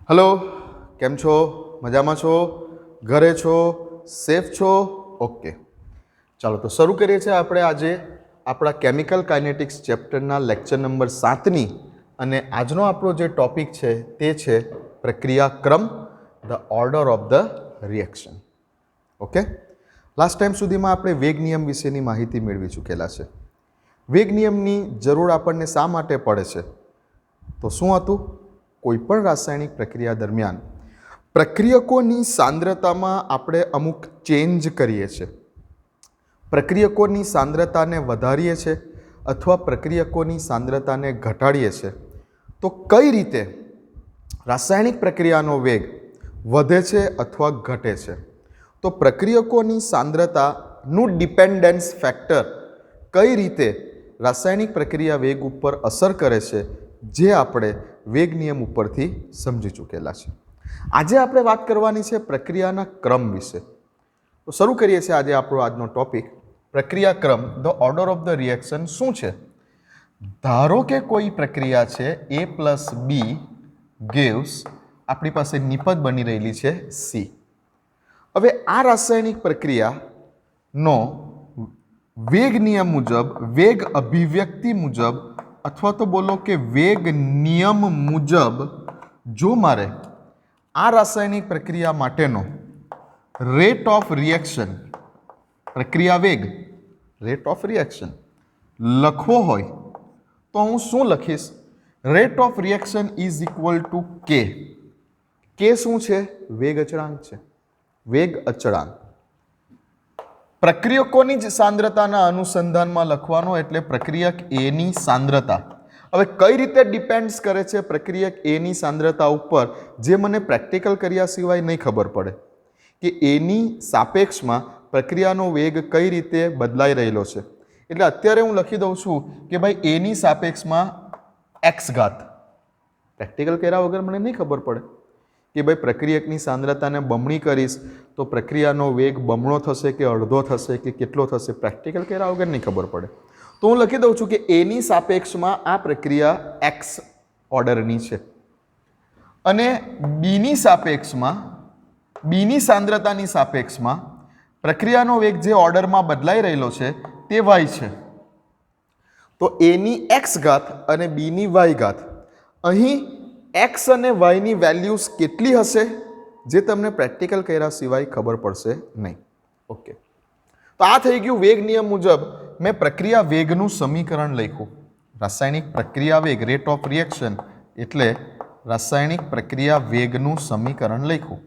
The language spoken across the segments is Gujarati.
હલો, કેમ છો? મજામાં છો? ઘરે છો? સેફ છો? ઓકે, ચાલો તો શરૂ કરીએ છીએ આપણે આજે આપણા કેમિકલ કાઇનેટિક્સ ચેપ્ટરના લેક્ચર નંબર 7ની અને આજનો આપણો જે ટોપિક છે તે છે પ્રક્રિયાક્રમ, the order of the reaction. Okay, last time સુધીમાં આપણે વેગ નિયમ વિશેની માહિતી મેળવી ચૂકેલા છે. વેગ નિયમની જરૂર આપણને શા માટે પડે છે? તો શું હતું? કોઈપણ રાસાયણિક પ્રક્રિયા દરમિયાન પ્રક્રિયકોની સાંદ્રતામાં આપણે અમુક ચેન્જ કરીએ છીએ. પ્રક્રિયકોની સાંદ્રતાને વધારીએ છીએ અથવા પ્રક્રિયકોની સાંદ્રતાને ઘટાડીએ છીએ. તો કઈ રીતે રાસાયણિક પ્રક્રિયાનો વેગ વધે છે અથવા ઘટે છે? તો પ્રક્રિયકોની સાંદ્રતાનું ડિપેન્ડન્સ ફેક્ટર કઈ રીતે રાસાયણિક પ્રક્રિયા વેગ ઉપર અસર કરે છે, જે આપણે વેગ નિયમ ઉપરથી સમજી ચૂકેલા છે. આજે આપણે વાત કરવાની છે પ્રક્રિયાના ક્રમ વિશે. તો શરૂ કરીએ છીએ આજે આપણો આજનો ટોપિક પ્રક્રિયાક્રમ, the order of the reaction શું છે? ધારો કે કોઈ પ્રક્રિયા છે A પ્લસ બી gives, આપણી પાસે નિપજ બની રહેલી છે C. હવે આ રાસાયણિક પ્રક્રિયાનો વેગ નિયમ મુજબ, વેગ અભિવ્યક્તિ મુજબ અથવા તો બોલો કે વેગ નિયમ મુજબ જો મારે આ રાસાયણિક પ્રક્રિયા માટેનો રેટ ઓફ રિએક્શન, પ્રક્રિયા વેગ, રેટ ઓફ રિએક્શન લખવો હોય તો હું શું લખીશ? Rate of reaction is equal to કે. કે શું છે? વેગ અચળાંક છે. વેગ અચળાંક પ્રક્રિયકોની જ સાંદ્રતાના અનુસંધાનમાં લખવાનો, એટલે પ્રક્રિયક એ ની સાંદ્રતા. હવે કઈ રીતે ડિપેન્ડ્સ કરે છે પ્રક્રિયક એ ની સાંદ્રતા ઉપર, જે મને પ્રેક્ટિકલ કર્યા સિવાય નહીં ખબર પડે કે એની સાપેક્ષમાં પ્રક્રિયાનો વેગ કઈ રીતે બદલાઈ રહેલો છે. એટલે અત્યારે હું લખી દઉં છું કે ભાઈ એની સાપેક્ષમાં એક્સ ઘાત. પ્રેક્ટિકલ કર્યા વગર મને નહીં ખબર પડે કે ભાઈ પ્રક્રિયકની સાંદ્રતાને બમણી કરીશ તો પ્રક્રિયાનો વેગ બમણો થશે કે અડધો થશે કે કેટલો થશે. પ્રેક્ટિકલ કર્યા વગર નહીં ખબર પડે. તો હું લખી દઉં છું કે એની સાપેક્ષમાં આ પ્રક્રિયા એક્સ ઓર્ડરની છે અને બીની સાપેક્ષમાં, બીની સાંદ્રતાની સાપેક્ષમાં પ્રક્રિયાનો વેગ જે ઓર્ડરમાં બદલાઈ રહેલો છે તે વાય છે. તો એની એક્સ ઘાત અને બીની વાય ઘાત, અહીં એક્સ અને વાયની વેલ્યુઝ કેટલી હશે જે તમને પ્રેક્ટિકલ કર્યા સિવાય ખબર પડશે નહીં. ઓકે, તો આ થઈ ગયું વેગ નિયમ મુજબ મેં પ્રક્રિયા વેગનું સમીકરણ લખ્યું. રાસાયણિક પ્રક્રિયા વેગ, રેટ ઓફ રિએક્શન, એટલે રાસાયણિક પ્રક્રિયા વેગનું સમીકરણ લખ્યું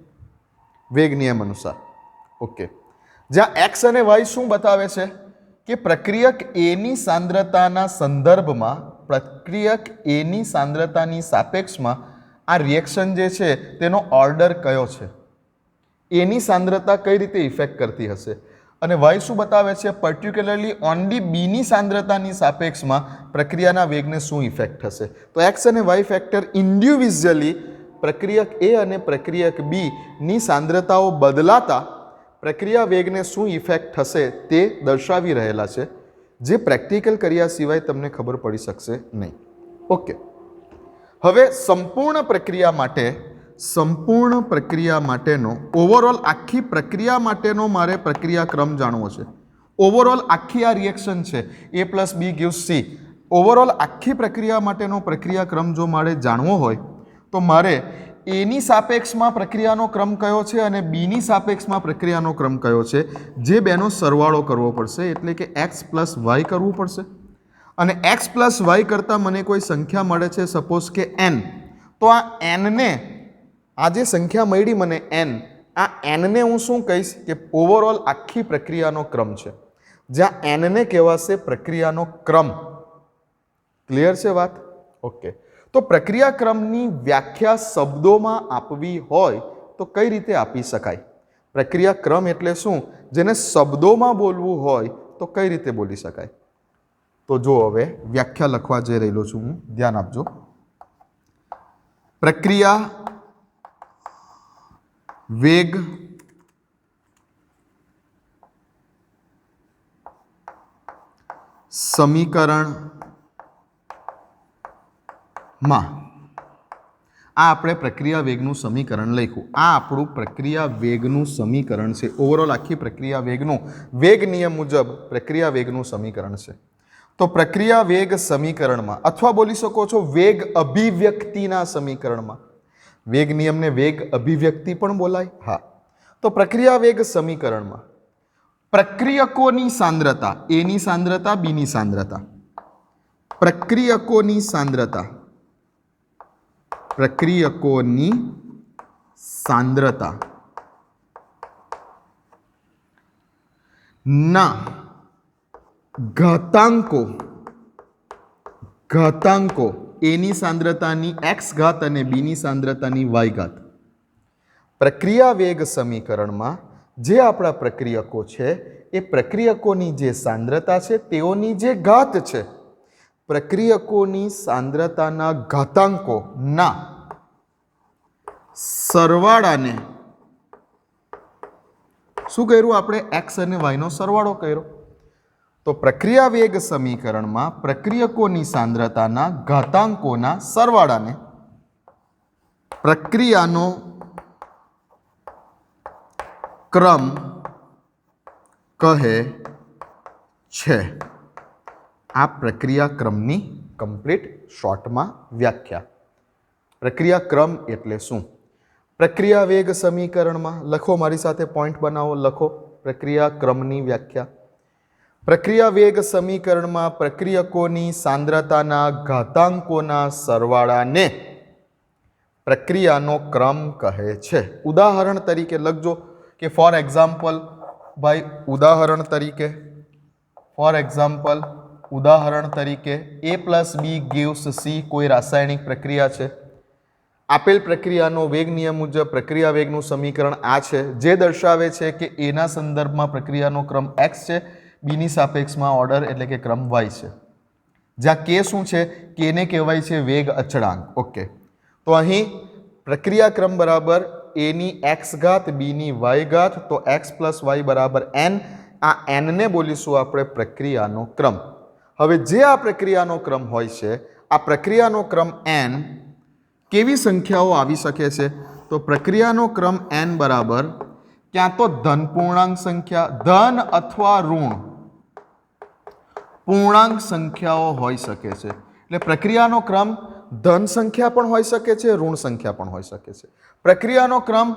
વેગ નિયમ અનુસાર. ઓકે, જ્યાં એક્સ અને વાય શું બતાવે છે કે પ્રક્રિયક એની સાંદ્રતાના સંદર્ભમાં, પ્રક્રિયક એની સાંદ્રતાની સાપેક્ષમાં આ રિએક્શન જે છે તેનો ઓર્ડર કયો છે, એની સાંદ્રતા કઈ રીતે ઇફેક્ટ કરતી હશે. અને વાય શું બતાવે છે? પર્ટિક્યુલરલી ઓનલી બીની સાંદ્રતાની સાપેક્ષમાં પ્રક્રિયાના વેગને શું ઇફેક્ટ થશે. તો એક્સ અને વાય ફેક્ટર ઇન્ડિવિજ્યુઅલી પ્રક્રિયક એ અને પ્રક્રિયક બી ની સાંદ્રતાઓ બદલાતા પ્રક્રિયા વેગને શું ઇફેક્ટ થશે તે દર્શાવી રહેલા છે, જે પ્રેક્ટિકલ કર્યા સિવાય તમને ખબર પડી શકશે નહીં. ઓકે, હવે સંપૂર્ણ પ્રક્રિયા માટેનો ઓવરઓલ આખી પ્રક્રિયા માટેનો મારે પ્રક્રિયાક્રમ જાણવો છે. ઓવરઓલ આખી આ રિએક્શન છે A plus B gives C. Overall આખી પ્રક્રિયા માટેનો પ્રક્રિયાક્રમ જો મારે જાણવો હોય તો મારે એની સાપેક્ષમાં પ્રક્રિયાનો ક્રમ કયો છે અને બીની સાપેક્ષમાં પ્રક્રિયાનો ક્રમ કયો છે, જે બેનો સરવાળો કરવો પડશે. એટલે કે એક્સ પ્લસ વાય કરવું પડશે. અને એક્સ પ્લસ વાય કરતાં મને કોઈ સંખ્યા મળે છે, સપોઝ કે n. તો આ n-ને, આ જે સંખ્યા મળી મને n, આ n-ને હું શું કહીશ કે ઓવરઓલ આખી પ્રક્રિયાનો ક્રમ છે, જ્યાં n-ને કહેવાશે પ્રક્રિયાનો ક્રમ. ક્લિયર છે વાત? ઓકે, તો પ્રક્રિયાક્રમની વ્યાખ્યા શબ્દોમાં આપવી હોય તો કઈ રીતે આપી શકાય? પ્રક્રિયાક્રમ એટલે શું, જેને શબ્દોમાં બોલવું હોય તો કઈ રીતે બોલી શકાય? તો જો હવે વ્યાખ્યા લખવા જઈ રહેલો છું હું, ધ્યાન આપજો. પ્રક્રિયા વેગ સમીકરણમાં આ આપણે પ્રક્રિયા વેગનું સમીકરણ લખ્યું. આ આપણું પ્રક્રિયા વેગનું સમીકરણ છે. ઓવરઓલ આખી પ્રક્રિયા વેગનું વેગ નિયમ મુજબ પ્રક્રિયા વેગનું સમીકરણ છે. તો પ્રક્રિયા વેગ સમીકરણમાં અથવા બોલી શકો છો વેગ અભિવ્યક્તિના સમીકરણમાં, વેગ નિયમને વેગ અભિવ્યક્તિ પણ બોલાય. હા, તો પ્રક્રિયા વેગ સમીકરણમાં પ્રક્રિયકોની સાંદ્રતા, એની સાંદ્રતા, બીની સાંદ્રતા, પ્રક્રિયકોની સાંદ્રતા, પ્રક્રિયકોની સાંદ્રતા ના ઘાતાંકો એની સાંદ્રતાની x ઘાત અને બીની સાંદ્રતાની y ઘાત. પ્રક્રિયા વેગ સમીકરણમાં જે આપણા પ્રક્રિયકો છે એ પ્રક્રિયકોની જે સાંદ્રતા છે તેઓની જે ઘાત છે, પ્રક્રિયકોની સાંદ્રતાના ઘાતાંકોના સરવાળાને શું કર્યું આપણે? x અને y નો સરવાળો કર્યો. તો પ્રક્રિયા વેગ સમીકરણમાં પ્રક્રિયકોની સાંદ્રતાના ઘાતાંકોના સરવાળાને પ્રક્રિયાનો ક્રમ કહે છે. આ પ્રક્રિયા ક્રમની કમ્પ્લીટ શોર્ટમાં વ્યાખ્યા. પ્રક્રિયા ક્રમ એટલે શું? પ્રક્રિયા વેગ સમીકરણમાં લખો, મારી સાથે પોઈન્ટ બનાવો, લખો પ્રક્રિયા ક્રમની વ્યાખ્યા. પ્રક્રિયા વેગ સમીકરણમાં પ્રક્રિયકોની સાંદ્રતાના ઘાતાંકોના સરવાળાને પ્રક્રિયાનો ક્રમ કહે છે. ઉદાહરણ તરીકે લખજો કે ફોર એક્ઝામ્પલ, ભાઈ ઉદાહરણ તરીકે, ફોર એક્ઝામ્પલ ઉદાહરણ તરીકે A+B gives C કોઈ રાસાયણિક પ્રક્રિયા છે. આપેલ પ્રક્રિયાનો વેગ નિયમ મુજબ પ્રક્રિયા વેગનું સમીકરણ આ છે, જે દર્શાવે છે કે એના સંદર્ભમાં પ્રક્રિયાનો ક્રમ x છે, બીની સાપેક્ષમાં ઓર્ડર એટલે કે ક્રમ y છે. જ્યાં k શું છે? kને કહેવાય છે વેગ અચળાંક. ઓકે, તો અહીં પ્રક્રિયા ક્રમ બરાબર એની x ઘાત બીની y ઘાત, તો x + y બરાબર n. આ n ને બોલીશું આપણે પ્રક્રિયાનો ક્રમ. હવે જે આ પ્રક્રિયાનો ક્રમ હોય છે, આ પ્રક્રિયાનો ક્રમ n કેવી સંખ્યાઓ આવી શકે છે? તો પ્રક્રિયાનો ક્રમ n બરાબર ક્યાં તો ધન પૂર્ણાંક સંખ્યા, ધન અથવા ઋણ પૂર્ણાંક સંખ્યાઓ હોઈ શકે છે. એટલે પ્રક્રિયાનો ક્રમ ધન સંખ્યા પણ હોઈ શકે છે, ઋણ સંખ્યા પણ હોઈ શકે છે. પ્રક્રિયાનો ક્રમ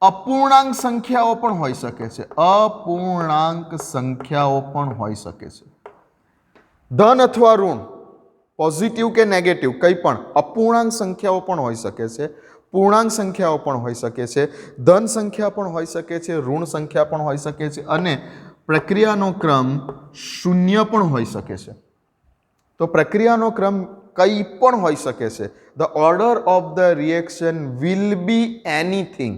અપૂર્ણાંક સંખ્યાઓ પણ હોઈ શકે છે, અપૂર્ણાંક સંખ્યાઓ પણ હોઈ શકે છે. ધન અથવા ઋણ, પોઝિટિવ કે નેગેટિવ કંઈ પણ, અપૂર્ણાંક સંખ્યાઓ પણ હોઈ શકે છે, પૂર્ણાંક સંખ્યાઓ પણ હોઈ શકે છે, ધન સંખ્યા પણ હોઈ શકે છે, ઋણ સંખ્યા પણ હોઈ શકે છે, અને પ્રક્રિયાનો ક્રમ શૂન્ય પણ હોઈ શકે છે. તો પ્રક્રિયાનો ક્રમ કંઈ પણ હોઈ શકે છે. The order of the reaction will be anything.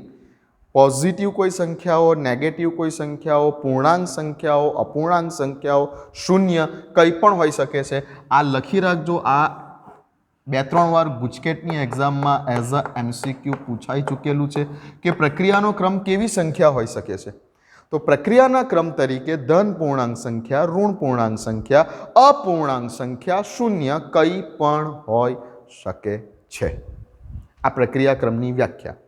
Positive કોઈ સંખ્યાઓ, નેગેટિવ કોઈ સંખ્યાઓ, પૂર્ણાંક સંખ્યાઓ, અપૂર્ણાંક સંખ્યાઓ, શૂન્ય કંઈ પણ હોઈ શકે છે. આ લખી રાખજો. આ 2-3 વાર ગુજકેટની એક્ઝામમાં એઝ અ MCQ પૂછાઈ ચૂકેલું છે કે પ્રક્રિયાનો ક્રમ કેવી સંખ્યા હોઈ શકે છે. તો પ્રક્રિયાના ક્રમ તરીકે ધન પૂર્ણાંક સંખ્યા, ઋણ પૂર્ણાંક સંખ્યા, અપૂર્ણાંક સંખ્યા, શૂન્ય કંઈ પણ હોઈ શકે છે. આ પ્રક્રિયા ક્રમની વ્યાખ્યા.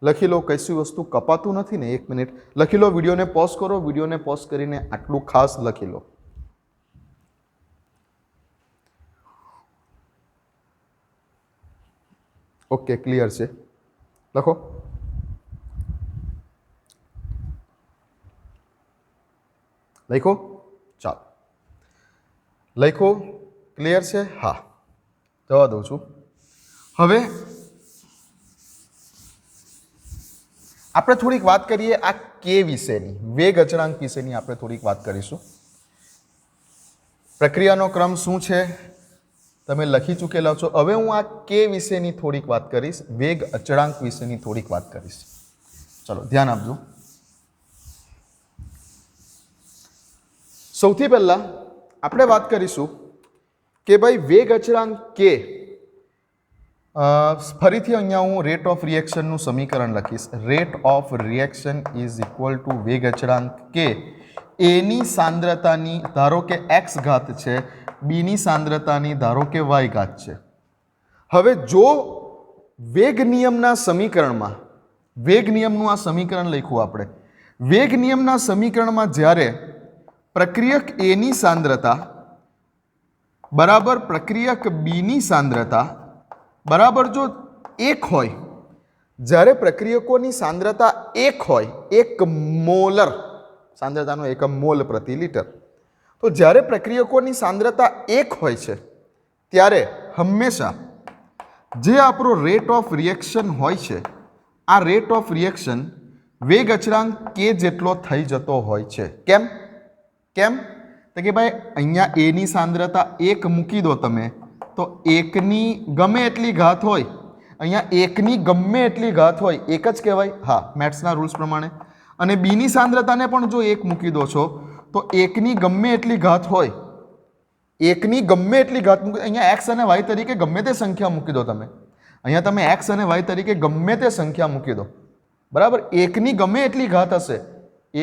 લખી લો, કઈ વસ્તુ કપાતું નથી ને? 1 મિનિટ લખી લો. વિડીયોને પોઝ કરો, વિડીયોને પોઝ કરીને આટલું ખાસ લખી લો. ઓકે, ક્લિયર છે? લખો. લખો, ચાલો લખો. ક્લિયર છે? હા, જવા દઉં છું. હવે આપણે થોડીક વાત કરીએ આ કે વિશેની, વેગ અચળાંક વિશેની આપણે થોડીક વાત કરીશું. પ્રક્રિયાનો ક્રમ શું છે તમે લખી ચૂકેલા છો. હવે હું આ કે વિશેની થોડીક વાત કરીશ, વેગ અચળાંક વિશેની થોડીક વાત કરીશ. ચલો ધ્યાન આપજો. સૌથી પહેલા આપણે વાત કરીશું કે ભાઈ વેગ અચળાંક કે, ફરીથી અહીંયા હું રેટ ઓફ રિએક્શનનું સમીકરણ લખીશ. Rate of reaction is equal to વેગ અચળાંક કે એની સાંદ્રતાની ધારો કે x ઘાત છે, બીની સાંદ્રતાની ધારો કે y ઘાત છે. હવે જો વેગ નિયમના સમીકરણમાં વેગ નિયમનું આ સમીકરણ લખ્યું આપણે. વેગ નિયમના સમીકરણમાં જ્યારે પ્રક્રિયક એ ની સાંદ્રતા બરાબર પ્રક્રિયક બી ની સાંદ્રતા બરાબર જો 1 હોય, જ્યારે પ્રક્રિયકોની સાંદ્રતા 1 હોય, 1 મોલર સાંદ્રતાનો એકમ મોલ પ્રતિ લિટર, તો જ્યારે પ્રક્રિયકોની સાંદ્રતા 1 હોય છે ત્યારે હંમેશા જે આપણો રેટ ઓફ રિએક્શન હોય છે, આ રેટ ઓફ રિએક્શન વેગ અચળાંક કે જેટલો થઈ જતો હોય છે. કેમ કેમ તો કે ભાઈ અહીંયા એ ની સાંદ્રતા 1 મૂકી દો તમે તો 1ની ગમે એટલી ઘાત હોય, અહીંયા 1ની ગમે એટલી ઘાત હોય 1 જ કહેવાય. હા, મેથ્સના રૂલ્સ પ્રમાણે. અને બીની સાંદ્રતાને પણ જો 1 મૂકી દો છો તો 1ની ગમે એટલી ઘાત હોય, 1ની ગમે એટલી ઘાત મૂકી, અહીંયા x અને y તરીકે ગમે તે સંખ્યા મૂકી દો તમે. અહીંયા તમે x અને y તરીકે ગમે તે સંખ્યા મૂકી દો, બરાબર. 1ની ગમે એટલી ઘાત હશે,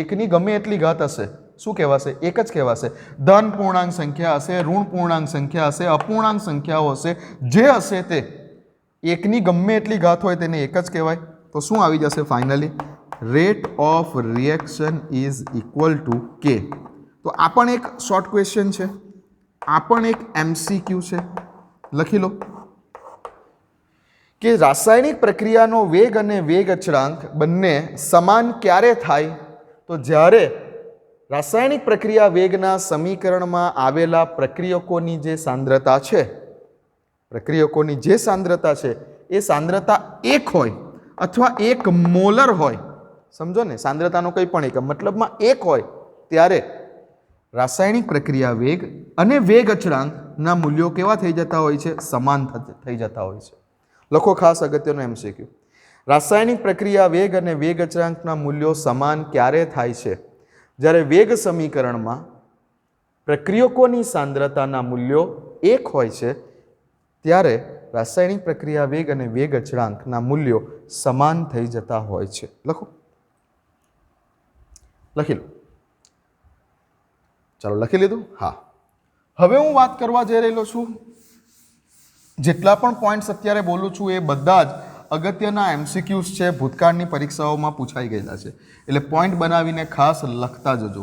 1ની ગમે એટલી ઘાત હશે, શું કહેવાશે? 1 જ કહેવાશે. ધન પૂર્ણાંક સંખ્યા હશે, ઋણ પૂર્ણાંક સંખ્યા હશે, અપૂર્ણાંક સંખ્યાઓ હશે, જે હશે તે 1ની ગમે એટલી ઘાત હોય તેને 1 જ કહેવાય. તો શું આવી જશે finally? Rate of reaction is equal to કે. તો આ પણ એક શોર્ટ ક્વેશ્ચન છે, આ પણ એક MCQ છે, લખી લો કે રાસાયણિક પ્રક્રિયાનો વેગ અને વેગ અચળાંક બંને સમાન ક્યારે થાય? તો જ્યારે રાસાયણિક પ્રક્રિયા વેગના સમીકરણમાં આવેલા પ્રક્રિયકોની જે સાંદ્રતા છે, પ્રક્રિયકોની જે સાંદ્રતા છે એ સાંદ્રતા 1 હોય અથવા 1 મોલર હોય, સમજો ને, સાંદ્રતાનો કંઈ પણ એકમ મતલબમાં 1 હોય, ત્યારે રાસાયણિક પ્રક્રિયા વેગ અને વેગ અચળાંકના મૂલ્યો કેવા થઈ જતા હોય છે? સમાન થઈ જતા હોય છે. લખો ખાસ અગત્યનો MCQ. રાસાયણિક પ્રક્રિયા વેગ અને વેગ અચળાંકના મૂલ્યો સમાન ક્યારે થાય છે? જ્યારે વેગ સમીકરણમાં પ્રક્રિયકોની સાંદ્રતાના મૂલ્યો 1 હોય છે ત્યારે રાસાયણિક પ્રક્રિયા વેગ અને વેગ અચળાંકના મૂલ્યો સમાન થઈ જતા હોય છે. લખો, લખી લો. ચાલો, લખી લીધું? હા. હવે હું વાત કરવા જઈ રહેલો છું, જેટલા પણ પોઈન્ટ્સ અત્યારે બોલું છું એ બધા જ અગત્યના MCQs છે, ભૂતકાળની પરીક્ષાઓમાં પૂછાઈ ગયેલા છે, એટલે પોઈન્ટ બનાવીને ખાસ લખતા જજો.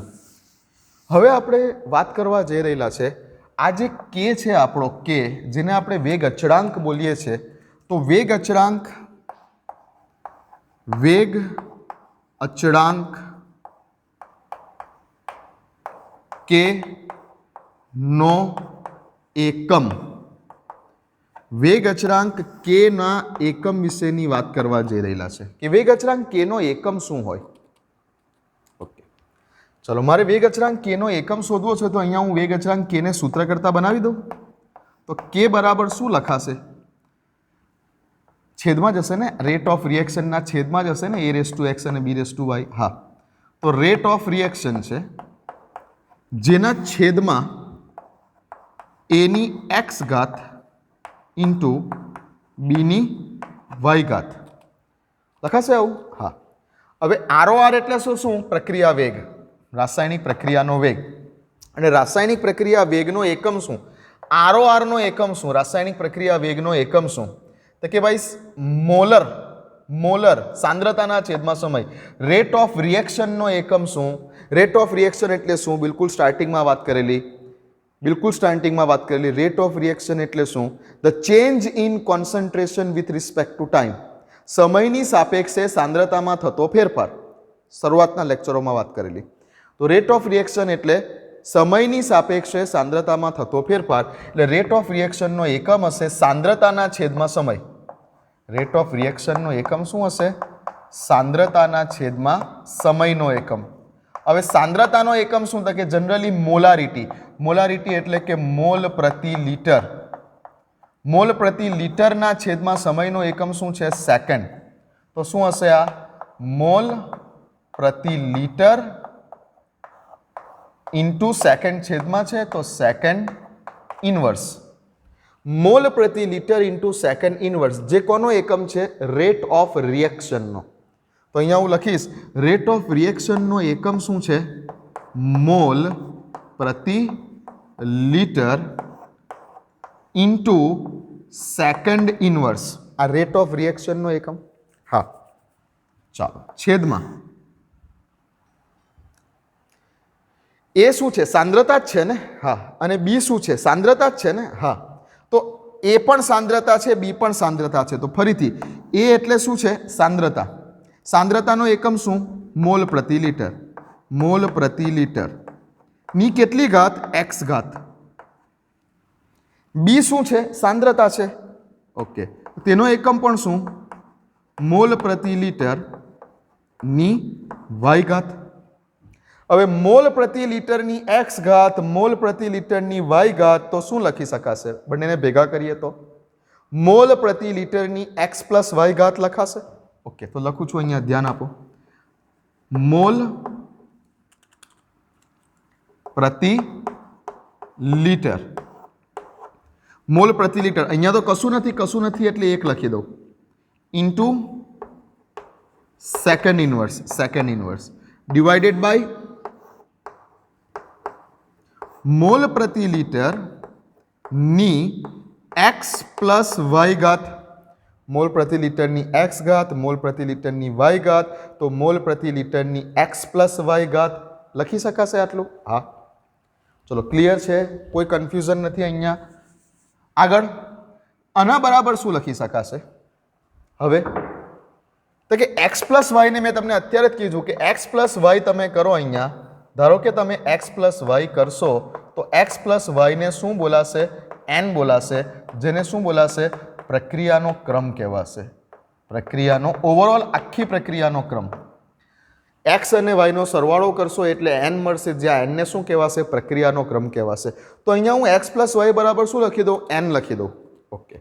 હવે આપણે વાત કરવા જઈ રહેલા છે આ જે કે છે આપણો કે, જેને આપણે વેગ અચળાંક બોલીએ છીએ, તો વેગ અચળાંક કે નો એકમ, વેગ અચળાંક કે ના એકમ વિશેની વાત કરવા જઈ રહેલા છે કે વેગ અચળાંક કે નો એકમ શું હોય. ઓકે, ચલો, મારે વેગ અચળાંક કે નો એકમ શોધવો છે, તો અહીંયા હું વેગ અચળાંક કે ને સૂત્ર કરતા બનાવી દઉં. તો કે બરાબર શું લખાશે? છેદમાં જશે ને, રેટ ઓફ રિએક્શનના છેદમાં જશે ને, a⁴x અને b⁴y. હા, તો રેટ ઓફ રિએક્શન છે જેના છેદમાં a ની x ઘાત ઇન્ટુ b ની y ઘાત લખાશે આવું? હા. હવે ROR એટલે શું? પ્રક્રિયા વેગ, રાસાયણિક પ્રક્રિયાનો વેગ. અને રાસાયણિક પ્રક્રિયા વેગનો એકમ શું? ROR નો એકમ શું? રાસાયણિક પ્રક્રિયા વેગનો એકમ શું? તો કે ભાઈ મોલર સાંદ્રતાના છેદમાં સમય. રેટ ઓફ રિએક્શનનો એકમ શું? રેટ ઓફ રિએક્શન એટલે શું? બિલકુલ સ્ટાર્ટિંગમાં વાત કરેલી રેટ ઓફ રિએક્શન એટલે શું? The change in concentration with respect to time. સમયની સાપેક્ષે સાંદ્રતામાં થતો ફેરફાર, શરૂઆતના લેક્ચરોમાં વાત કરેલી. તો રેટ ઓફ રિએક્શન એટલે સમયની સાપેક્ષે સાંદ્રતામાં થતો ફેરફાર, એટલે રેટ ઓફ રિએક્શનનો એકમ હશે સાંદ્રતાના છેદમાં સમય. રેટ ઓફ રિએક્શનનો એકમ શું હશે? સાંદ્રતાના છેદમાં સમયનો એકમ. હવે સાંદ્રતાનો એકમ શું? તો કે જનરલી મોલારિટી. મોલારિટી એટલે કે મોલ પ્રતિ લિટર. મોલ પ્રતિ લિટરના છેદમાં સમયનો એકમ શું છે? સેકન્ડ. તો શું હશે આ? મોલ પ્રતિ લિટર ઇન્ટુ સેકન્ડ છેદમાં છે તો સેકન્ડ ઇનવર્સ. મોલ પ્રતિ લિટર ઇન્ટુ સેકન્ડ ઇનવર્સ, જે કોનો એકમ છે? રેટ ઓફ રિએક્શનનો. તો અહીંયા હું લખીશ રેટ ઓફ રિએક્શનનો એકમ શું છે? મોલ પ્રતિ લિટર ઇન્ટુ સેકન્ડ ઇનવર્સ. આ રેટ ઓફ રિએક્શનનો એકમ. હા, ચાલો. છેદમાં એ શું છે? સાંદ્રતા જ છે ને? હા. અને બી શું છે? સાંદ્રતા જ છે ને? હા. તો એ પણ સાંદ્રતા છે, બી પણ સાંદ્રતા છે. તો ફરીથી એ એટલે શું છે? સાંદ્રતા. સાંદ્રતાનો એકમ શું? મોલ પ્રતિ લિટર. મોલ પ્રતિ લિટર ની કેટલી ઘાત? એક્સ ઘાત. બી શું છે? સાંદ્રતા છે. ઓકે. તેનો એકમ પણ શું? મોલ પ્રતિ લિટર ની વાય ઘાત. હવે મોલ પ્રતિ લિટરની એક્સ ઘાત, મોલ પ્રતિ લિટરની વાય ઘાત, તો શું લખી શકાશે? બંનેને ભેગા કરીએ તો મોલ પ્રતિ લિટરની એક્સ પ્લસ વાય ઘાત લખાશે. ઓકે, તો લખું છું અહીંયા, ધ્યાન આપો. મોલ પ્રતિ લિટર. મોલ પ્રતિ લિટર, અહીંયા તો કશું નથી એટલે એક લખી દઉં, into second inverse divided by mole પ્રતિ લિટર ની એક્સ પ્લસ વાય ઘાત. મોલ પ્રતિ લિટરની એક્સ ઘાત, મોલ પ્રતિ લિટરની વાય ઘાત, તો મોલ પ્રતિ લિટરની એક્સ પ્લસ વાય ઘાત લખી શકાશે આટલું? હા. ચલો, ક્લિયર છે? કોઈ કન્ફ્યુઝન નથી અહીંયા? આગળ આના બરાબર શું લખી શકાશે હવે? તો કે એક્સ પ્લસ વાયને મેં તમને અત્યારે જ કીધું કે એક્સ પ્લસ વાય તમે કરો. અહીંયા ધારો કે તમે એક્સ પ્લસ વાય કરશો તો એક્સ પ્લસ વાયને શું બોલાશે? એન બોલાશે, જેને શું બોલાશે? પ્રક્રિયાનો ક્રમ કહેવાશે. પ્રક્રિયાનો ઓવરઓલ આખી પ્રક્રિયાનો ક્રમ. એક્સ અને વાયનો સરવાળો કરશો એટલે એન મળશે, જ્યાં એનને શું કહેવાશે? પ્રક્રિયાનો ક્રમ કહેવાશે. તો અહીંયા હું એક્સ પ્લસ વાય બરાબર શું લખી દઉં? એન લખી દઉં. ઓકે,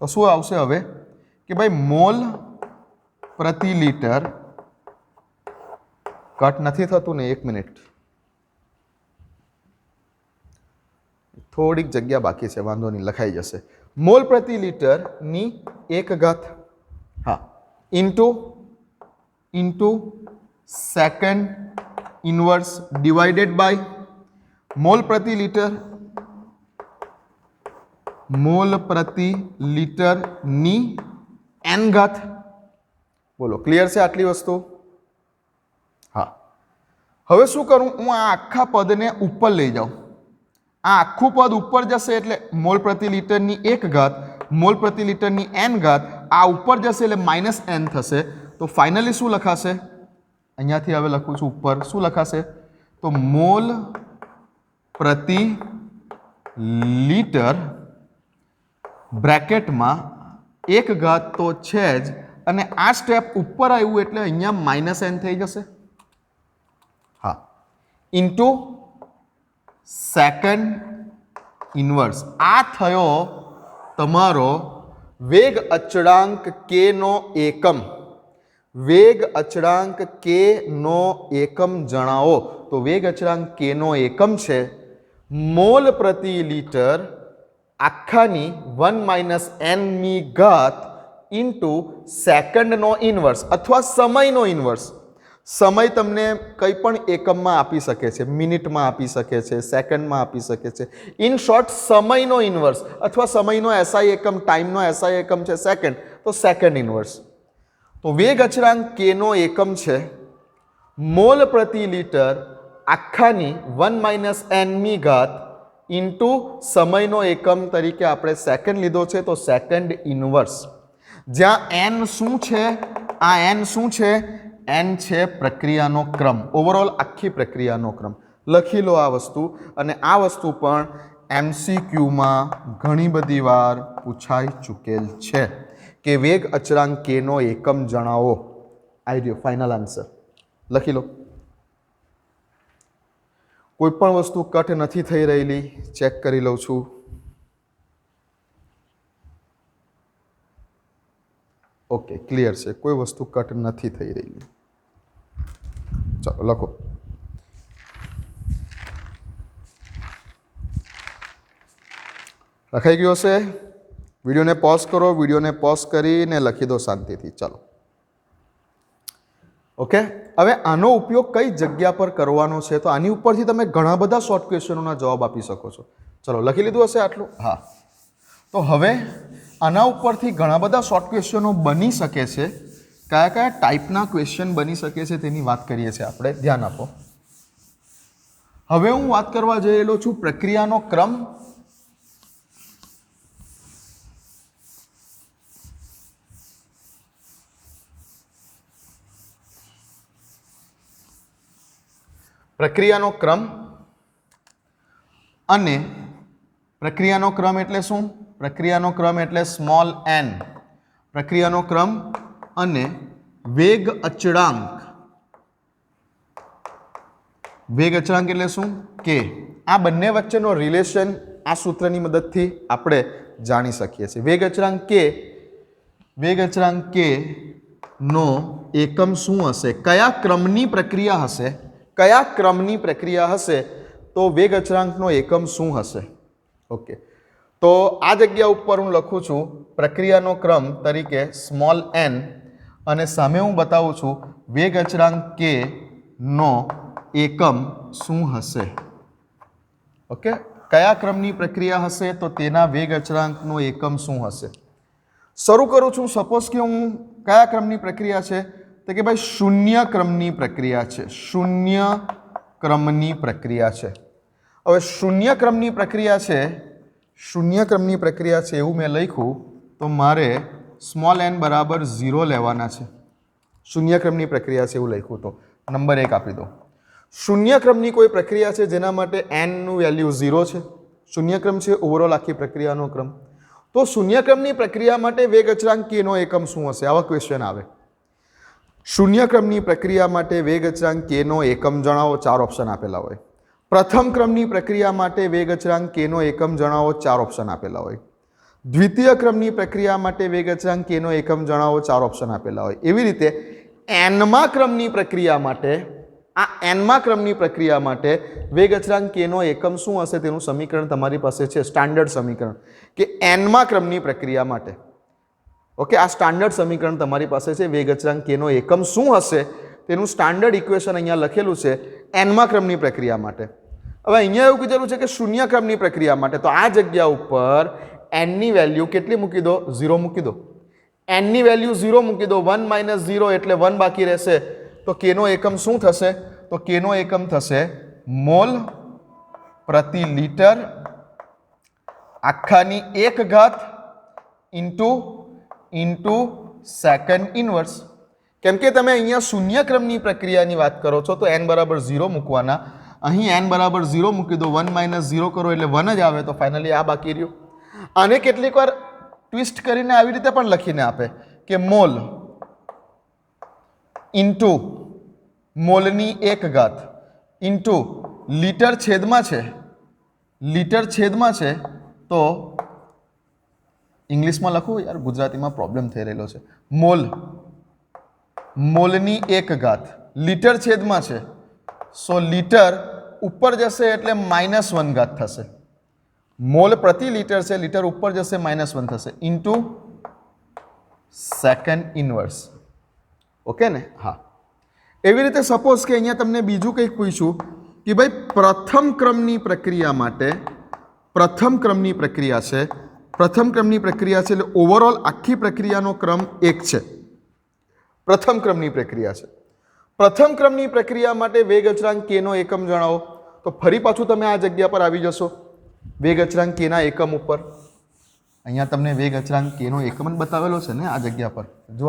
તો શું આવશે હવે? કે ભાઈ મોલ પ્રતિ લિટર, કટ નથી થતું ને? 1 મિનિટ, થોડીક જગ્યા બાકી છે, વાંધો નહીં, લખાઈ જશે. મોલ પ્રતિ લિટર ની 1 ઘાત, હા, into second inverse divided by mole પ્રતિ લિટર ની એન ઘાત. બોલો, ક્લિયર છે આટલી વસ્તુ? હા. હવે શું કરું? હું આ આખા પદને ઉપર લઈ જાઉં. આ આખું પદ ઉપર જશે એટલે મોલ પ્રતિ લિટરની 1 ઘાત, મોલ પ્રતિ લિટરની એન ઘાત, આ ઉપર જશે એટલે માઇનસ એન થશે. તો ફાઇનલી શું લખાશે? અહીંયાથી હવે લખું છું ઉપર, શું લખાશે? તો મોલ પ્રતિ લિટર બ્રેકેટમાં 1 ઘાત તો છે જ, અને આ સ્ટેપ ઉપર આવ્યું એટલે અહીંયા માઇનસ એન થઈ જશે. હા, ઇન્ટુ સેકન્ડ ઇન્વર્સ. આ થયો તમારો વેગ અચળાંક કે નો એકમ. વેગ અચળાંક કે નો એકમ જણાવો. તો વેગ અચળાંક કે નો એકમ છે મોલ પ્રતિ લિટર આખાની 1 - n ની ઘાત ઇન્ટુ સેકન્ડનો ઇન્વર્સ અથવા સમયનો ઇન્વર્સ. સમય તમને કંઈ પણ એકમમાં આપી શકે છે, મિનિટમાં આપી શકે છે, સેકન્ડમાં આપી શકે છે. ઇન શોર્ટ, સમયનો ઇન્વર્સ અથવા સમયનો એસઆઈ એકમ, ટાઈમનો એસઆઈ એકમ છે સેકન્ડ, તો સેકન્ડ ઇન્વર્સ. તો વેગ અચળાંક કે નો એકમ છે મોલ પ્રતિ લિટર આખાની 1 - n ની ઘાત ઇન્ટુ સમયનો એકમ તરીકે આપણે સેકન્ડ લીધો છે, તો સેકન્ડ ઇન્વર્સ. જ્યાં એન શું છે? આ એન શું છે? એન છે પ્રક્રિયાનો ક્રમ, ઓવરઓલ આખી પ્રક્રિયાનો ક્રમ. લખી લો આ વસ્તુ. અને આ વસ્તુ પણ MCQમાં ઘણી બધી વાર પૂછાઈ ચૂકેલ છે કે વેગ અચળાંક કે નો એકમ જણાવો. આઈ રહ્યો ફાઇનલ આન્સર. લખી લો. કોઈ પણ વસ્તુ કટ નથી થઈ રહેલી, ચેક કરી લઉં છું. ઓકે, ક્લિયર છે, કોઈ વસ્તુ કટ નથી થઈ રહી. ચાલો લખો. લખાઈ ગયો હશે? વિડીયોને પોઝ કરો, વિડીયોને પોઝ કરીને લખી દો શાંતિથી. ચાલો, ઓકે. હવે આનો ઉપયોગ કઈ જગ્યા પર કરવાનો છે? તો આની ઉપરથી તમે ઘણા બધા શોર્ટ ક્વેશ્ચનોના જવાબ આપી શકો છો. ચલો, લખી લીધું હશે આટલું? હા. તો હવે આના ઉપરથી ઘણા બધા શોર્ટ ક્વેશ્ચનો બની શકે છે. કયા કયા ટાઈપના ક્વેશ્ચન બની શકે છે તેની વાત કરીએ છીએ આપણે. ધ્યાન આપો. હવે હું વાત કરવા જઈ રહેલો છું પ્રક્રિયાનો ક્રમ. પ્રક્રિયાનો ક્રમ અને પ્રક્રિયાનો ક્રમ એટલે શું? પ્રક્રિયાનો ક્રમ એટલે સ્મોલ n. પ્રક્રિયાનો ક્રમ અને વેગ અચળાંક. વેગ અચળાંક એટલે શું? કે આ બંને વચ્ચેનો રિલેશન આ સૂત્રની મદદથી આપણે જાણી શકીએ છીએ. વેગ અચળાંક કે નો એકમ શું હશે? કયા ક્રમની પ્રક્રિયા હશે? કયા ક્રમની પ્રક્રિયા હશે તો વેગ અચળાંકનો એકમ શું હશે? ઓકે, તો આ જગ્યા ઉપર હું લખું છું પ્રક્રિયાનો ક્રમ તરીકે સ્મોલ n અને સામે હું બતાવું છું વેગ અચળાંક કે નો એકમ શું હશે. ઓકે, કયા ક્રમની પ્રક્રિયા હશે તો તેના વેગ અચળાંકનો એકમ શું હશે. શરૂ કરું છું. સપોઝ કે હું કયા ક્રમની પ્રક્રિયા છે તો કે ભાઈ શૂન્ય ક્રમની પ્રક્રિયા છે. શૂન્ય ક્રમની પ્રક્રિયા છે. હવે શૂન્ય ક્રમની પ્રક્રિયા છે, શૂન્ય ક્રમની પ્રક્રિયા છે એવું મેં લખ્યું તો મારે સ્મોલ n બરાબર 0 લેવાના છે. શૂન્ય ક્રમની પ્રક્રિયા છે એવું લખ્યું તો નંબર 1 આપી દો. શૂન્ય ક્રમની કોઈ પ્રક્રિયા છે જેના માટે n નું વેલ્યુ 0 છે. શૂન્ય ક્રમ છે ઓવરઓલ આખી પ્રક્રિયાનો ક્રમ. તો શૂન્ય ક્રમની પ્રક્રિયા માટે વેગ અચળાંક k નો એકમ શું હશે? આવા ક્વેશ્ચન આવે. શૂન્ય ક્રમની પ્રક્રિયા માટે વેગ અચળાંક k નો એકમ જણાવો. 4 ઓપ્શન આપેલા હોય. પ્રથમ ક્રમની પ્રક્રિયા માટે વેગ અચળાંક k નો એકમ જણાવો. 4 ઓપ્શન આપેલા હોય. દ્વિતીય ક્રમની પ્રક્રિયા માટે વેગ અચળાંક k નો એકમ જણાવો. 4 ઓપ્શન આપેલા હોય. એવી રીતે nમા ક્રમની પ્રક્રિયા માટે, આ nમા ક્રમની પ્રક્રિયા માટે વેગ અચળાંક k નો એકમ શું હશે તેનું સમીકરણ તમારી પાસે છે, સ્ટાન્ડર્ડ સમીકરણ કે nમા ક્રમની પ્રક્રિયા માટે. ઓકે, આ સ્ટાન્ડર્ડ સમીકરણ તમારી પાસે છે. વેગ અચળાંક k નો એકમ શું હશે તેનું સ્ટાન્ડર્ડ ઇક્વેશન અહીંયા લખેલું છે nમા ક્રમની પ્રક્રિયા માટે. હવે અહીંયા એવું કીધેલું છે કે શૂન્ય ક્રમની પ્રક્રિયા માટે, તો આ જગ્યા ઉપર n ની વેલ્યુ કેટલી મૂકી દો? 0 મૂકી દો. n ની વેલ્યુ 0 મૂકી દો. 1 - 0 એટલે 1 બાકી રહેશે. તો k નો એકમ શું થશે? તો k નો એકમ થશે મોલ પ્રતિ લિટર આખાની 1 ઘાત ઇન્ટુ સેકન્ડ ઇનવર્સ. કેમ કે તમે અહીંયા શૂન્ય ક્રમની પ્રક્રિયાની વાત કરો છો તો n બરાબર 0 મૂકવાના. અહીં n બરાબર 0 મૂકી દો. 1 - 0 કરો એટલે 1 જ આવે. તો ફાઇનલી આ બાકી રહ્યું. આને કેટલીક વાર ટ્વિસ્ટ કરીને આવી રીતે પણ લખીને આપે કે મોલ ઇન્ટુ મોલની 1 ઘાત ઇન્ટુ લિટર છેદમાં છે, લિટર છેદમાં છે તો ઇંગ્લિશમાં લખું યાર, ગુજરાતીમાં પ્રોબ્લેમ થઈ રહેલો છે. મોલની 1 ઘાત લિટર છેદમાં છે, સો લિટર ઉપર જશે એટલે -1 ઘાત થશે. મોલ પ્રતિ લિટર છે, લિટર ઉપર જશે -1 થશે ઇન્ટુ સેકન્ડ ઇનવર્સ. ઓકે ને? હા. એવી રીતે સપોઝ કે અહીંયા તમને બીજું કંઈક પૂછ્યું કે ભાઈ પ્રથમ ક્રમની પ્રક્રિયા માટે, પ્રથમ ક્રમની પ્રક્રિયા છે, પ્રથમ ક્રમની પ્રક્રિયા છે એટલે ઓવરઓલ આખી પ્રક્રિયાનો ક્રમ 1 છે. પ્રથમ ક્રમની પ્રક્રિયા છે. પ્રથમ ક્રમની પ્રક્રિયા માટે વેગ અચળાંક k નો એકમ જણાવો. તો ફરી પાછું તમે આ જગ્યા પર આવી જશો વેગ અચળાંક k ના એકમ ઉપર. અહીંયા તમને વેગ અચળાંક k નો એકમ જ બતાવેલો છે ને આ જગ્યા પર. જો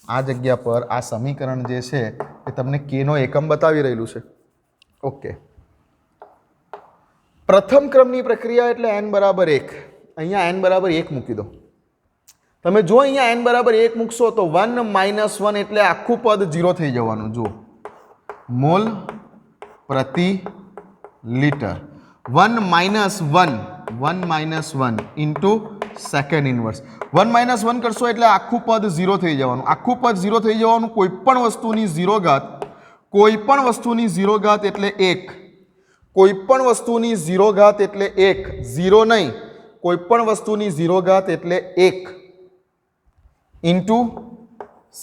આ જગ્યા પર આ સમીકરણ જે છે એ તમને k નો એકમ બતાવી રહેલું છે. ઓકે, પ્રથમ ક્રમની પ્રક્રિયા એટલે n બરાબર 1. અહીંયા n બરાબર 1 મૂકી દો. તમે જો અહીંયા n બરાબર 1 મૂકશો તો 1 - 1 એટલે આખું પદ 0 થઈ જવાનું. જુઓ, મોલ પ્રતિ લિટર 1 - 1 ઇન્ટુ સેકન્ડ ઇનવર્સ. 1 - 1 કરશો એટલે આખું પદ 0 થઈ જવાનું. આખું પદ 0 થઈ જવાનું. કોઈ પણ વસ્તુની 0 ઘાત, કોઈ પણ વસ્તુની 0 ઘાત એટલે 1. કોઈ પણ વસ્તુની 0 ઘાત એટલે 1, 0 નહીં, કોઈ પણ વસ્તુની 0 ઘાત એટલે 1 ઇન્ટુ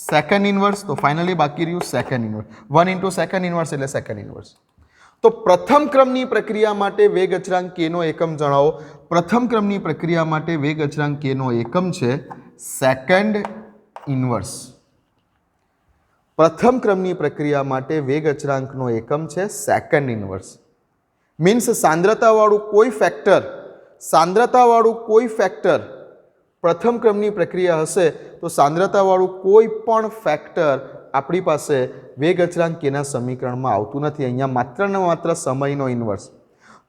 સેકન્ડ ઇનવર્સ. તો ફાઇનલી બાકી રહ્યું second inverse. 1 into second inverse એટલે સેકન્ડ ઇનવર્સ. તો પ્રથમ ક્રમની પ્રક્રિયા માટે વેગ અચળાંક k નો એકમ જણાવો. પ્રથમ ક્રમની પ્રક્રિયા માટે વેગ અચળાંક k નો એકમ છે સેકન્ડ ઇન્વર્સ. પ્રથમ ક્રમની પ્રક્રિયા માટે વેગ અચળાંકનો એકમ છે સેકન્ડ ઇન્વર્સ. મીન્સ સાંદ્રતાવાળું કોઈ ફેક્ટર પ્રથમ ક્રમની પ્રક્રિયા હશે તો સાંદ્રતાવાળું કોઈ પણ ફેક્ટર આપણી પાસે વેગ અચળાંક કેના સમીકરણમાં આવતું નથી. અહીંયા માત્ર ને માત્ર સમયનો ઇન્વર્સ.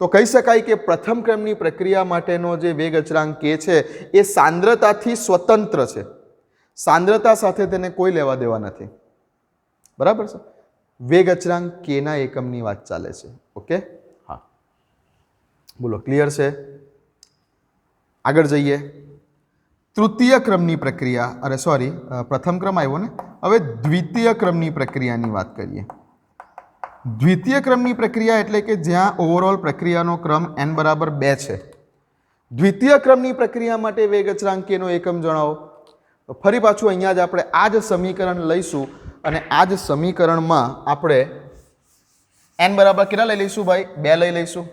તો કહી શકાય કે પ્રથમ ક્રમની પ્રક્રિયા માટેનો જે વેગ અચળાંક કે છે એ સાંદ્રતાથી સ્વતંત્ર છે. સાંદ્રતા સાથે તેને કોઈ લેવા દેવા નથી. બરાબર છે. વેગ અચળાંક કેના એકમની વાત ચાલે છે. ઓકે, હા, બોલો, ક્લિયર છે? આગળ જઈએ. તૃતીય ક્રમની પ્રક્રિયા, પ્રથમ ક્રમ આવ્યો ને, હવે દ્વિતીય ક્રમની પ્રક્રિયાની વાત કરીએ. દ્વિતીય ક્રમની પ્રક્રિયા એટલે કે જ્યાં ઓવરઓલ પ્રક્રિયાનો ક્રમ n બરાબર 2 છે. દ્વિતીય ક્રમની પ્રક્રિયા માટે વેગ અચળાંક કેનો એકમ જણાવો. તો ફરી પાછું અહીંયા જ આપણે આ જ સમીકરણ લઈશું અને આ જ સમીકરણમાં આપણે n બરાબર કેટલા લઈ લઈશું ભાઈ? 2 લઈ લઈશું.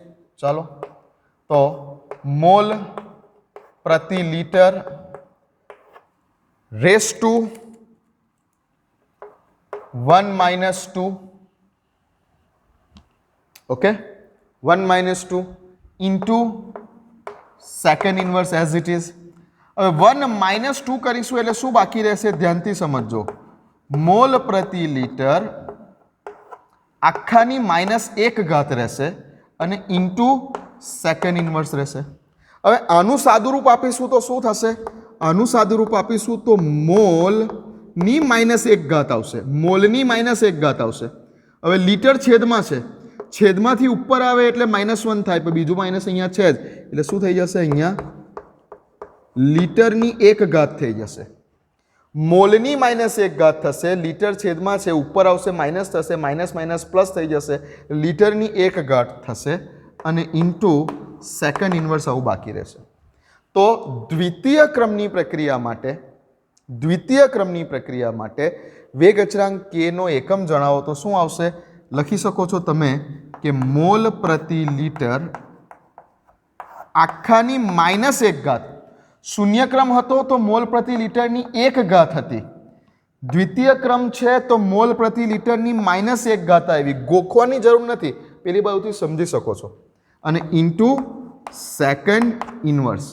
ચાલો, તો મોલ પ્રતિ litre raise to 1 - 2, okay, 1 - 2 into second inverse as it is. હવે 1 - 2 કરીશું એટલે શું બાકી રહેશે? ધ્યાનથી સમજજો. મોલ પ્રતિ લિટર આખાની -1 ઘાત રહેશે અને ઇન્ટુ સેકન્ડ ઇન્વર્સ રહેશે. હવે આનું સાદુરૂપ આપીશું તો શું થશે? આનું સાદુરૂપ આપીશું તો મોલની -1 ઘાત આવશે. મોલની -1 ઘાત આવશે. હવે લિટર છેદમાં છે, છેદમાંથી ઉપર આવે એટલે -1 થાય, પણ બીજું માઇનસ અહીંયા છે જ એટલે શું થઈ જશે? અહીંયા લિટરની 1 ઘાત થઈ જશે. મોલની -1 ઘાત થશે, લિટર છેદમાં છે, ઉપર આવશે માઇનસ થશે, માઇનસ પ્લસ થઈ જશે, લિટરની 1 ઘાત થશે અને ઇન્ટુ સેકન્ડ ઇન્વર્સ આવું બાકી રહેશે. તો દ્વિતીય ક્રમની પ્રક્રિયા માટે વેગ અચળાંક k નો એકમ જણાવો તો શું આવશે? લખી શકો છો તમે કે મોલ પ્રતિ લિટર આખાની -1 ઘાત. શૂન્ય ક્રમ હતો તો મોલ પ્રતિ લિટરની 1 ઘાત હતી. દ્વિતીય ક્રમ છે તો મોલ પ્રતિ લિટરની -1 ઘાત આવી. ગોખવાની જરૂર નથી, પેલી બાજુથી સમજી શકો છો. અને ઇન્ટુ સેકન્ડ ઇન્વર્સ.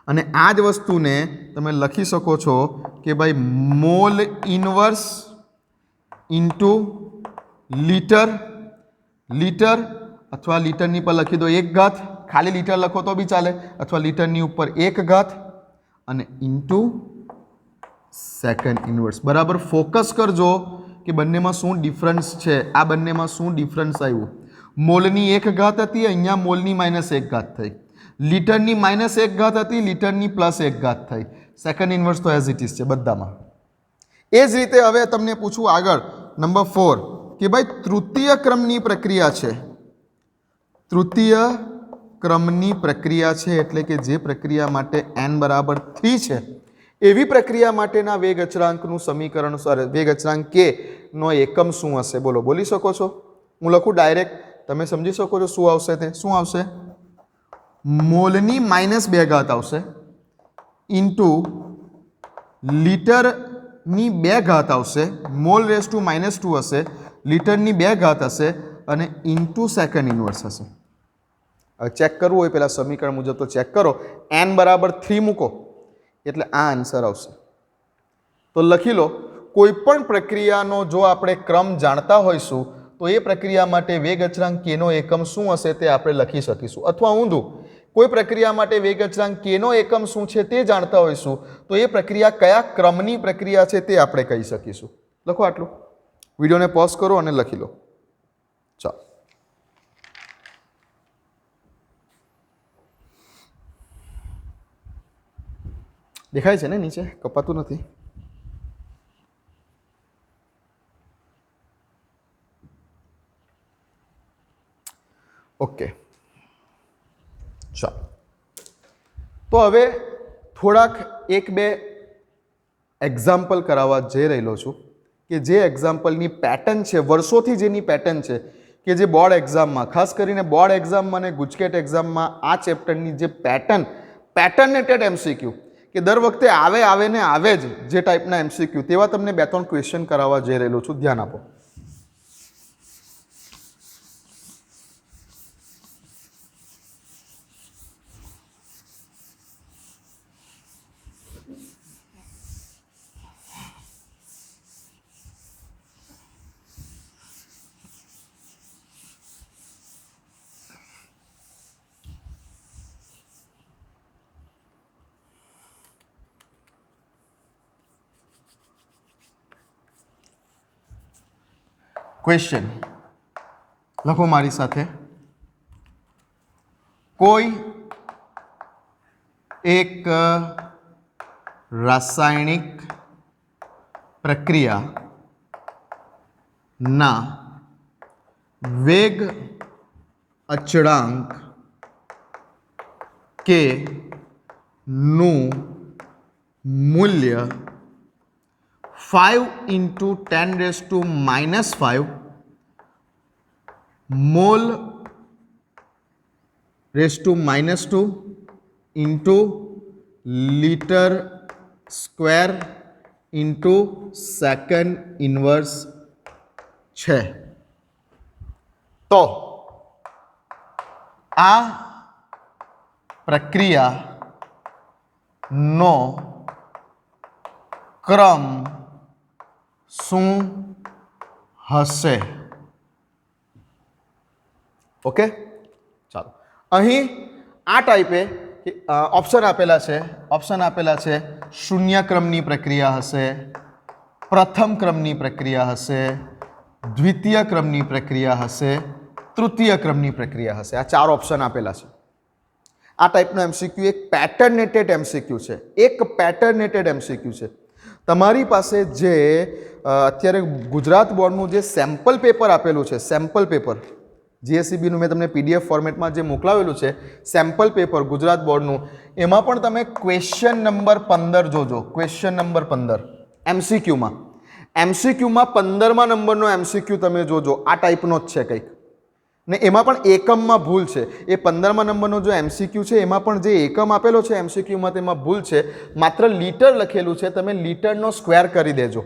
અને આ જ વસ્તુને તમે લખી શકો છો કે ભાઈ મોલ ઇન્વર્સ ઇન્ટુ લિટર અથવા લિટરની પર લખી દો 1 ઘાત, ખાલી લિટર લખો તો બી ચાલે, અથવા લિટરની ઉપર 1 ઘાત અને ઇન્ટુ સેકન્ડ ઇન્વર્સ. બરાબર ફોકસ કરજો કે બંનેમાં શું ડિફરન્સ છે. આ બંનેમાં શું ડિફરન્સ આવ્યું? મોલની 1 ઘાત હતી, અહીંયા મોલની -1 ઘાત થઈ. લિટરની -1 ઘાત હતી, લિટરની +1 ઘાત થઈ. સેકન્ડ ઇન્વર્સ તો એઝ ઇટ ઇઝ છે બધામાં. એ જ રીતે હવે તમને પૂછું આગળ, નંબર 4 કે ભાઈ તૃતીય ક્રમની પ્રક્રિયા છે. તૃતીય ક્રમની પ્રક્રિયા છે એટલે કે જે પ્રક્રિયા માટે n બરાબર 3 છે એવી પ્રક્રિયા માટેના વેગ અચળાંકનું સમીકરણ, વેગ અચળાંક k નો એકમ શું હશે? બોલો, બોલી શકો છો? હું લખું ડાયરેક્ટ, તમે સમજી શકો છો શું આવશે? તે શું આવશે? મોલની -2 ઘાત આવશે ઇન્ટુ લિટરની 2 ઘાત આવશે. મોલ રેસ ટુ -2 હશે, લિટરની 2 ઘાત હશે અને ઇન્ટુ સેકન્ડ ઇન્વર્સ હશે. હવે ચેક કરવું હોય પહેલાં સમીકરણ મુજબ તો ચેક કરો. n બરાબર 3 મૂકો એટલે આ આન્સર આવશે. તો લખી લો, કોઈ પણ પ્રક્રિયાનો જો આપણે ક્રમ જાણતા હોઈશું તો એ પ્રક્રિયા માટે વેગ અચળાંક k નો એકમ શું હશે તે આપણે લખી શકીશું. અથવા ઊંધું, કોઈ પ્રક્રિયા માટે વેગ અચળાંક k નો એકમ શું છે તે જાણતા હોઈશું તો એ પ્રક્રિયા કયા ક્રમની પ્રક્રિયા છે તે આપણે કહી શકીશું. લખો આટલું. વિડીયોને પોઝ કરો અને લખી લો. ચાલો, દેખાય છે ને? નીચે કપાતું નથી. ઓકે, ચાલો. તો હવે થોડાક 1-2 એક્ઝામ્પલ કરાવવા જઈ રહેલો છું કે જે એક્ઝામ્પલની પેટર્ન છે, વર્ષોથી જેની પેટર્ન છે કે જે બોર્ડ એક્ઝામમાં, ખાસ કરીને બોર્ડ એક્ઝામમાં અને ગુજકેટ એક્ઝામમાં આ ચેપ્ટરની જે પેટર્નેટેડ એમસીક્યુ કે દર વખતે આવે ને આવે જ જે ટાઈપના એમસીક્યુ, તેવા તમને 2-3 ક્વેશ્ચન કરાવવા જઈ રહેલો છું. ધ્યાન આપો. ક્વેશ્ચન લખો મારી સાથે. કોઈ એક રાસાયણિક પ્રક્રિયાના વેગ અચળાંક કે નું મૂલ્ય 5 × 10⁻⁵ mall (2) into litre square into second inverse છે. તો આ પ્રક્રિયાનો ક્રમ શું હશે? ઓકે, ચાલો. અહીં આ ટાઈપે ઓપ્શન આપેલા છે. શૂન્ય ક્રમની પ્રક્રિયા હશે, પ્રથમ ક્રમની પ્રક્રિયા હશે, દ્વિતીય ક્રમની પ્રક્રિયા હશે, તૃતીય ક્રમની પ્રક્રિયા હશે. આ 4 ઓપ્શન આપેલા છે. આ ટાઈપનો એમસીક્યુ એક પેટર્નેટેડ એમસીક્યુ છે. તમારી પાસે જે અત્યારે ગુજરાત બોર્ડનું જે સેમ્પલ પેપર આપેલું છે, સેમ્પલ પેપર જીએસસીબીનું મેં તમને પીડીએફ ફોર્મેટમાં જે મોકલાવેલું છે, સેમ્પલ પેપર ગુજરાત બોર્ડનું, એમાં પણ તમે ક્વેશ્ચન નંબર 15 જોજો. ક્વેશ્ચન નંબર 15 એમસીક્યુમાં 15મા નંબરનો એમસીક્યુ તમે જોજો. આ ટાઈપનો જ છે કંઈક, ને એમાં પણ એકમમાં ભૂલ છે. એ 15મા નંબરનો જો એમસીક્યુ છે એમાં પણ જે એકમ આપેલો છે એમસીક્યુમાં તેમાં ભૂલ છે. માત્ર લીટર લખેલું છે, તમે લીટરનો સ્ક્વેર કરી દેજો.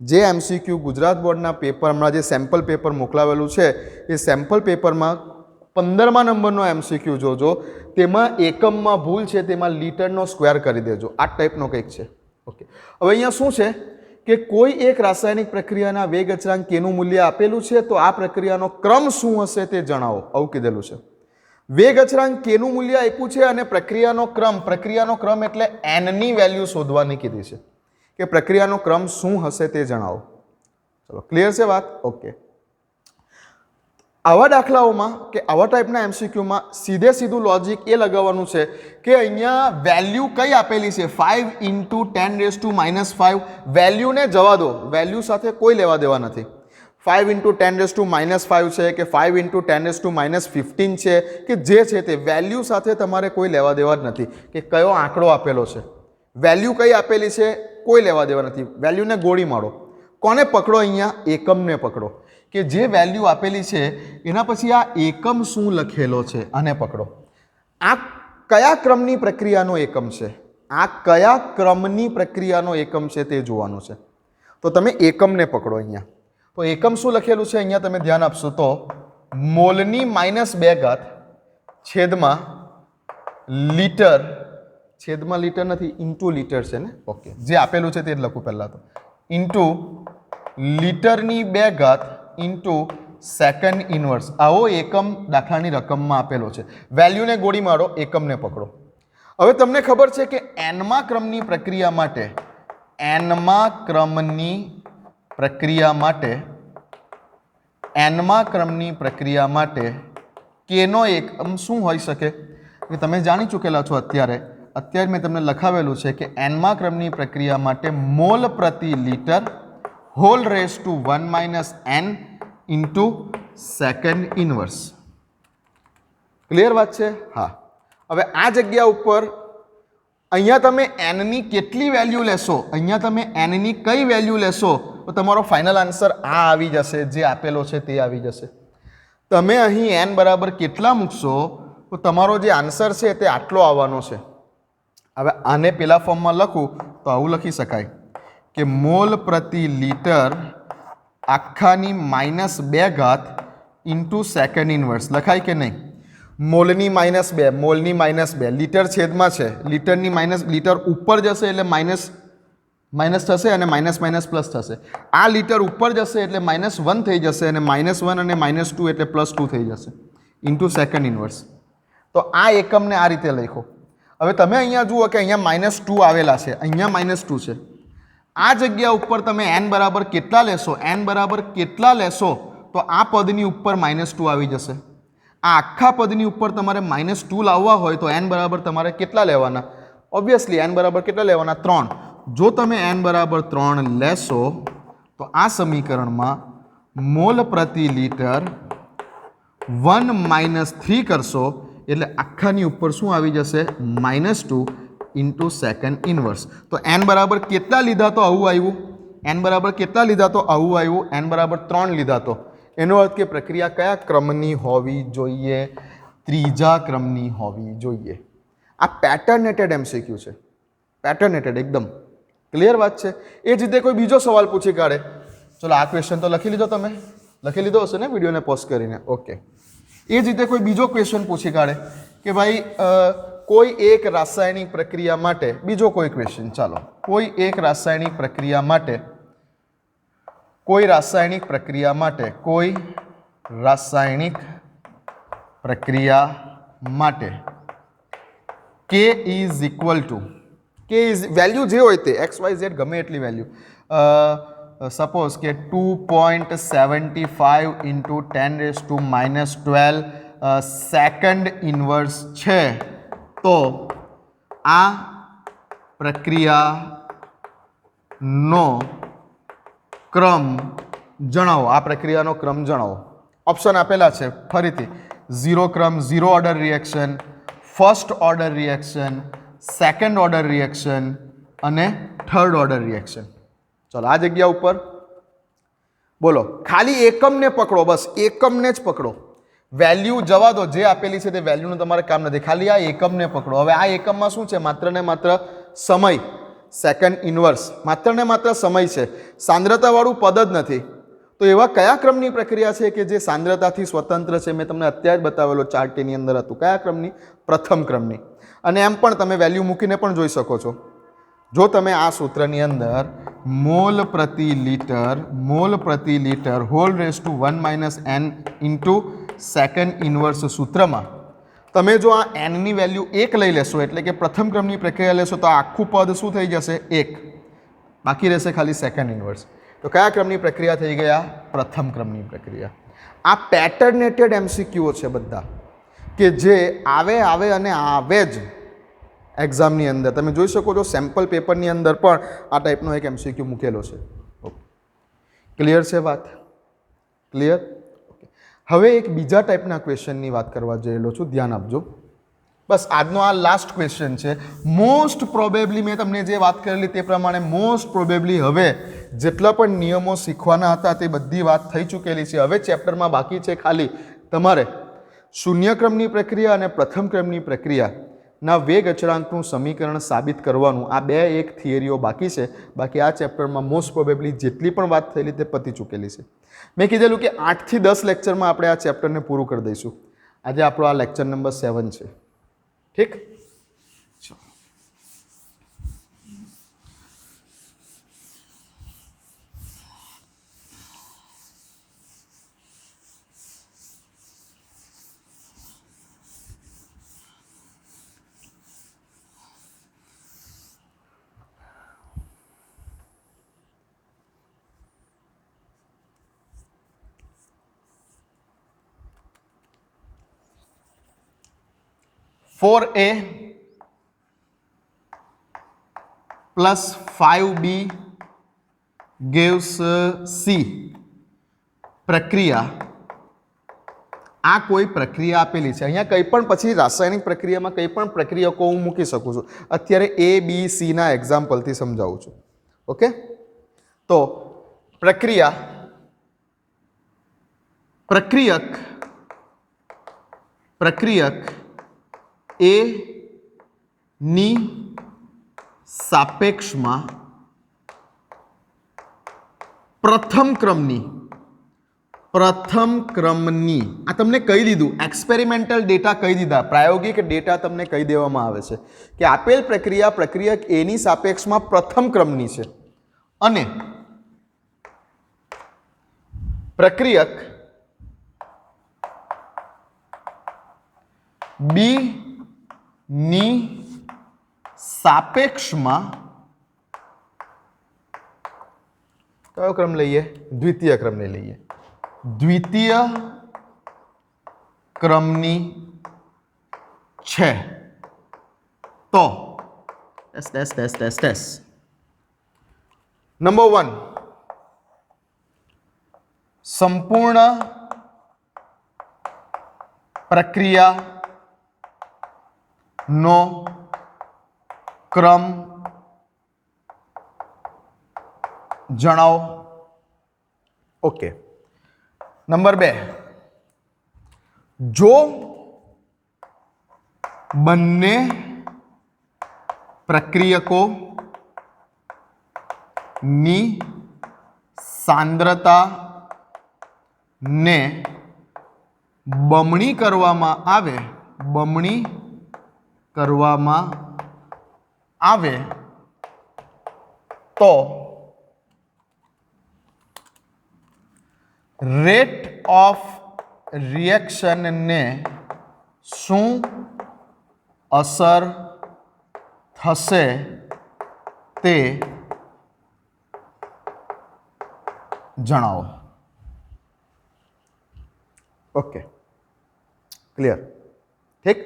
જે એમસીક્યુ ગુજરાત બોર્ડના પેપર હમણાં જે સેમ્પલ પેપર મોકલાવેલું છે એ સેમ્પલ પેપરમાં 15મા નંબરનો એમસીક્યુ જોજો, તેમાં એકમમાં ભૂલ છે, તેમાં લીટરનો સ્ક્વેર કરી દેજો. આ ટાઈપનો કંઈક છે. ઓકે, હવે અહીંયા શું છે કે કોઈ એક રાસાયણિક પ્રક્રિયાના વેગ અચળાંક કેનું મૂલ્ય આપેલું છે, તો આ પ્રક્રિયાનો ક્રમ શું હશે તે જણાવો, આવું કીધેલું છે. વેગ અચળાંક કેનું મૂલ્ય આપ્યું છે અને પ્રક્રિયાનો ક્રમ એટલે એનની વેલ્યુ શોધવાની કીધી છે કે પ્રક્રિયાનો ક્રમ શું હશે તે જણાવો. ચલો, ક્લિયર છે વાત? ઓકે. આવા દાખલાઓમાં કે આવા ટાઈપના એમસીક્યુમાં સીધું લોજિક એ લગાવવાનું છે કે અહીંયા વેલ્યુ કઈ આપેલી છે, 5 × 10⁻⁵. વેલ્યુને જવા દો, વેલ્યુ સાથે કોઈ લેવા દેવા નથી. 5 × 10⁻⁵ છે કે 5 × 10⁻15 છે કે જે છે તે વેલ્યુ સાથે તમારે કોઈ લેવા દેવા જ નથી કે કયો આંકડો આપેલો છે. વેલ્યુ કઈ આપેલી છે કોઈ લેવા દેવા નથી. વેલ્યુને ગોળી મારો. કોને પકડો? અહીંયા એકમને પકડો કે જે વેલ્યુ આપેલી છે એના પછી આ એકમ શું લખેલો છે, આને પકડો. આ કયા ક્રમની પ્રક્રિયાનો એકમ છે, તે જોવાનું છે. તો તમે એકમને પકડો. અહીંયા તો એકમ શું લખેલું છે અહીંયા તમે ધ્યાન આપશો તો મોલની -2 છેદમાં લીટર, છેદમાં લીટર નથી, ઇન્ટુ લીટર છે ને. ઓકે, જે આપેલું છે તે જ લખું પહેલાં તો, ઇન્ટુ લીટરની 2 ઇન્ટુ સેકન્ડ ઇન્વર્સ. આવો એકમ દાખલાની રકમમાં આપેલો છે. વેલ્યુને ગોળી મારો, એકમને પકડો. હવે તમને ખબર છે કે એનમા ક્રમની પ્રક્રિયા માટે કેનો એકમ શું હોઈ શકે એ તમે જાણી ચૂકેલા છો. અત્યારે મેં તમને લખાવેલું છે કે એનમા ક્રમની પ્રક્રિયા માટે મોલ પ્રતિ litre (1 - n) into second inverse. Clear વાત છે? હા. હવે આ જગ્યા ઉપર અહીંયા તમે એનની કેટલી વેલ્યુ લેશો, અહીંયા તમે એનની કઈ વેલ્યુ લેશો તો તમારો ફાઇનલ આન્સર આ આવી જશે, જે આપેલો છે તે આવી જશે. તમે અહીં n બરાબર કેટલા મૂકશો તો તમારો જે આન્સર છે તે આટલો આવવાનો છે. હવે આને પેલા ફોર્મમાં લખું તો આવું લખી શકાય કે મોલ પ્રતિ લિટર આખાની -2 ઇન્ટુ સેકન્ડ ઇન્વર્સ લખાય કે નહીં? મોલની -2, મોલની -2, લીટર છેદમાં છે, લીટરની લીટર ઉપર જશે એટલે માઇનસ થશે અને માઇનસ પ્લસ થશે. આ લીટર ઉપર જશે એટલે -1 થઈ જશે અને -1 અને -2 એટલે +2 થઈ જશે ઇન્ટુ સેકન્ડ ઇન્વર્સ. તો આ એકમને આ રીતે લખો. હવે તમે અહીંયા જુઓ કે અહીંયા -2 આવેલા છે, અહીંયા -2 છે. આ જગ્યા ઉપર તમે n બરાબર કેટલા લેશો, n બરાબર કેટલા લેશો તો આ પદની ઉપર -2 આવી જશે. આ આખા પદની ઉપર તમારે -2 લાવવા હોય તો n બરાબર તમારે કેટલા લેવાના? ઓબ્વિયસલી n બરાબર કેટલા લેવાના? 3. જો તમે n બરાબર 3 લેશો તો આ સમીકરણમાં મોલ પ્રતિ લિટર 1 - 3 કરશો એટલે આખાની ઉપર શું આવી જશે? -2 ઇન્ટુ સેકન્ડ ઇન્વર્સ. તો n બરાબર કેટલા લીધા તો આવું આવ્યું? n બરાબર કેટલા લીધા તો આવું આવ્યું? n બરાબર 3 લીધા તો. એનો અર્થ કે પ્રક્રિયા કયા ક્રમની હોવી જોઈએ? ત્રીજા ક્રમની હોવી જોઈએ. આ પેટર્નેટેડ એમસીક્યુ છે, પેટર્નેટેડ એકદમ ક્લિયર વાત છે. એ જ રીતે કોઈ બીજો સવાલ પૂછી કાઢે, ચલો આ ક્વેશ્ચન તો લખી લીધો, તમે લખી લીધો હશે ને વિડીયોને પોઝ કરીને? ઓકે. એ જ રીતે કોઈ બીજો ક્વેશ્ચન પૂછી કાઢે કે ભાઈ કોઈ એક રાસાયણિક પ્રક્રિયા માટે, બીજો કોઈ ક્વેશ્ચન, ચાલો કોઈ એક રાસાયણિક પ્રક્રિયા માટે, કોઈ રાસાયણિક પ્રક્રિયા માટે, કોઈ રાસાયણિક પ્રક્રિયા માટે K is equal to, K is value જે હોય તે XYZ ગમે એટલી વેલ્યુ, સપોઝ કે 2.75 ઇન્ટુ 10⁻12 સેકન્ડ ઇન્વર્સ છે, તો આ પ્રક્રિયાનો ક્રમ જણાવો. આ પ્રક્રિયાનો ક્રમ જણાવો. ઓપ્શન આપેલા છે ફરીથી: 0 ક્રમ, 0 order reaction, first order reaction, second order reaction અને થર્ડ ઓર્ડર રિએક્શન. ચલો આ જગ્યા ઉપર બોલો, ખાલી એકમને પકડો, બસ એકમને જ પકડો. વેલ્યુ જવા દો, જે આપેલી છે તે વેલ્યુનું તમારે કામ નથી, ખાલી આ એકમને પકડો. હવે આ એકમમાં શું છે? માત્ર ને માત્ર સમય, સેકન્ડ ઇન્વર્સ, માત્ર ને માત્ર સમય છે, સાંદ્રતાવાળું પદ જ નથી. તો એવા કયા ક્રમની પ્રક્રિયા છે કે જે સાંદ્રતાથી સ્વતંત્ર છે? મેં તમને અત્યારે જ બતાવેલો ચાર્ટ એની અંદર હતું. કયા ક્રમની? પ્રથમ ક્રમની. અને એમ પણ તમે વેલ્યુ મૂકીને પણ જોઈ શકો છો. જો તમે આ સૂત્રની અંદર મોલ પ્રતિ litre whole raise to 1 - n into second inverse સૂત્રમાં તમે જો આ nની વેલ્યુ 1 લઈ લેશો, એટલે કે પ્રથમ ક્રમની પ્રક્રિયા લેશો, તો આ આખું પદ શું થઈ જશે? 1. બાકી રહેશે ખાલી સેકન્ડ ઇન્વર્સ. તો કયા ક્રમની પ્રક્રિયા થઈ ગયા? પ્રથમ ક્રમની પ્રક્રિયા. આ પેટર્નેટેડ એમસીક્યુઓ છે બધા, કે જે આવે અને આવે જ એક્ઝામની અંદર. તમે જોઈ શકો છો સેમ્પલ પેપરની અંદર પણ આ ટાઈપનો એક એમસીક્યુ મૂકેલો છે. ક્લિયર છે વાત? ક્લિયર? હવે એક બીજા ટાઈપના ક્વેશ્ચનની વાત કરવા જઈ રહ્યો છું, ધ્યાન આપજો. બસ આજનો આ લાસ્ટ ક્વેશ્ચન છે. મોસ્ટ પ્રોબેબલી મેં તમને જે વાત કરેલી તે પ્રમાણે મોસ્ટ પ્રોબેબલી હવે જેટલા પણ નિયમો શીખવાના હતા તે બધી વાત થઈ ચૂકેલી છે. હવે ચેપ્ટરમાં બાકી છે ખાલી તમારે શૂન્ય ક્રમની પ્રક્રિયા અને પ્રથમ ક્રમની પ્રક્રિયાના વેગ અચળાંકનું સમીકરણ સાબિત કરવાનું. આ બે એક થિયરીઓ બાકી છે. બાકી આ ચેપ્ટરમાં મોસ્ટ પ્રોબેબલી જેટલી પણ વાત થયેલી તે પતી ચૂકેલી છે. મેં કીધેલું કે 8 થી 10 લેક્ચરમાં આપણે આ ચેપ્ટરને પૂરું કરી દઈશું. આજે આપણો આ લેક્ચર નંબર 7 છે. ઠીક? 4A plus 5B gives C. પ્રક્રિયા, આ કોઈ પ્રક્રિયા આપેલી છે. અહીંયા કંઈ પણ પછી રાસાયણિક પ્રક્રિયામાં કંઈ પણ પ્રક્રિયકો હું મૂકી શકું છું. અત્યારે A, B, C ના એક્ઝામ્પલથી સમજાવું છું. ઓકે? તો પ્રક્રિયક પ્રક્રિયક એ ની સાપેક્ષમાં પ્રથમ ક્રમની આ તમને કહી દીધું, એક્સપેરિમેન્ટલ ડેટા કહી દીધા, પ્રાયોગિક ડેટા તમને કહી દેવામાં આવે છે કે આપેલ પ્રક્રિયા પ્રક્રિયક એની સાપેક્ષમાં પ્રથમ ક્રમની છે અને પ્રક્રિયક બી ની સાપેક્ષમાં કયો ક્રમ લઈએ? દ્વિતીય ક્રમને લઈએ. દ્વિતીય ક્રમની છે તો નંબર 1 સંપૂર્ણ પ્રક્રિયાનો ક્રમ જણાવો. ઓકે. નંબર 2 જો બંને પ્રક્રિયકોની સાંદ્રતાને બમણી કરવામાં આવે તો રેટ ઓફ રિએક્શનને શું અસર થશે તે જણાવો. Okay, clear? ઠીક,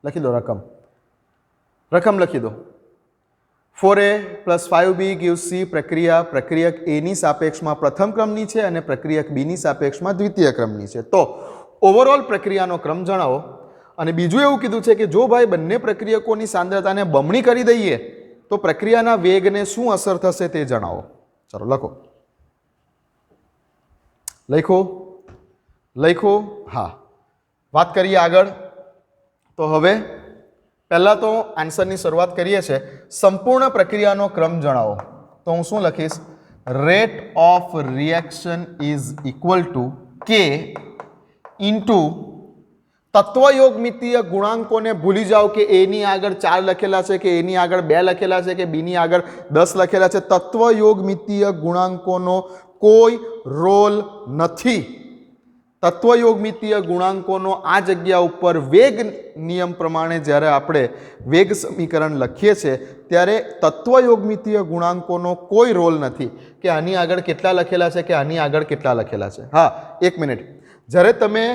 લખી દો રકમ લખી દો. 4a + 5b gives c પ્રક્રિયક a ની સાપેક્ષમાં પ્રથમ ક્રમની છે અને પ્રક્રિયક b ની સાપેક્ષમાં દ્વિતીય ક્રમની છે. તો ઓવરઓલ પ્રક્રિયાનો ક્રમ જણાવો. અને બીજું એવું કીધું છે કે જો ભાઈ બંને પ્રક્રિયકોની સાંદ્રતાને બમણી કરી દઈએ તો પ્રક્રિયાના વેગને શું અસર થશે તે જણાવો. ચાલો લખો. હા, વાત કરીએ આગળ. તો હવે પહેલા તો આન્સરની શરૂઆત કરીએ છીએ. સંપૂર્ણ પ્રક્રિયાનો ક્રમ જણાવો. તો હું શું લખીશ? Rate of reaction is equal to k into તત્વયોગમિતીય ગુણાંકોને ભૂલી જાઓ કે એ ની આગળ 4 લખેલા છે, કે એ ની આગળ 2 લખેલા છે, કે બી ની આગળ 10 લખેલા છે. તત્વયોગમિતીય ગુણાંકોનો કોઈ રોલ નથી. તત્વયોગમિતીય ગુણાંકોનો આ જગ્યા ઉપર વેગ નિયમ પ્રમાણે જ્યારે આપણે વેગ સમીકરણ લખીએ છીએ ત્યારે તત્વયોગમિતીય ગુણાંકોનો કોઈ રોલ નથી કે આની આગળ કેટલા લખેલા છે કે આની આગળ કેટલા લખેલા છે. હા, 1 મિનિટ. જ્યારે તમે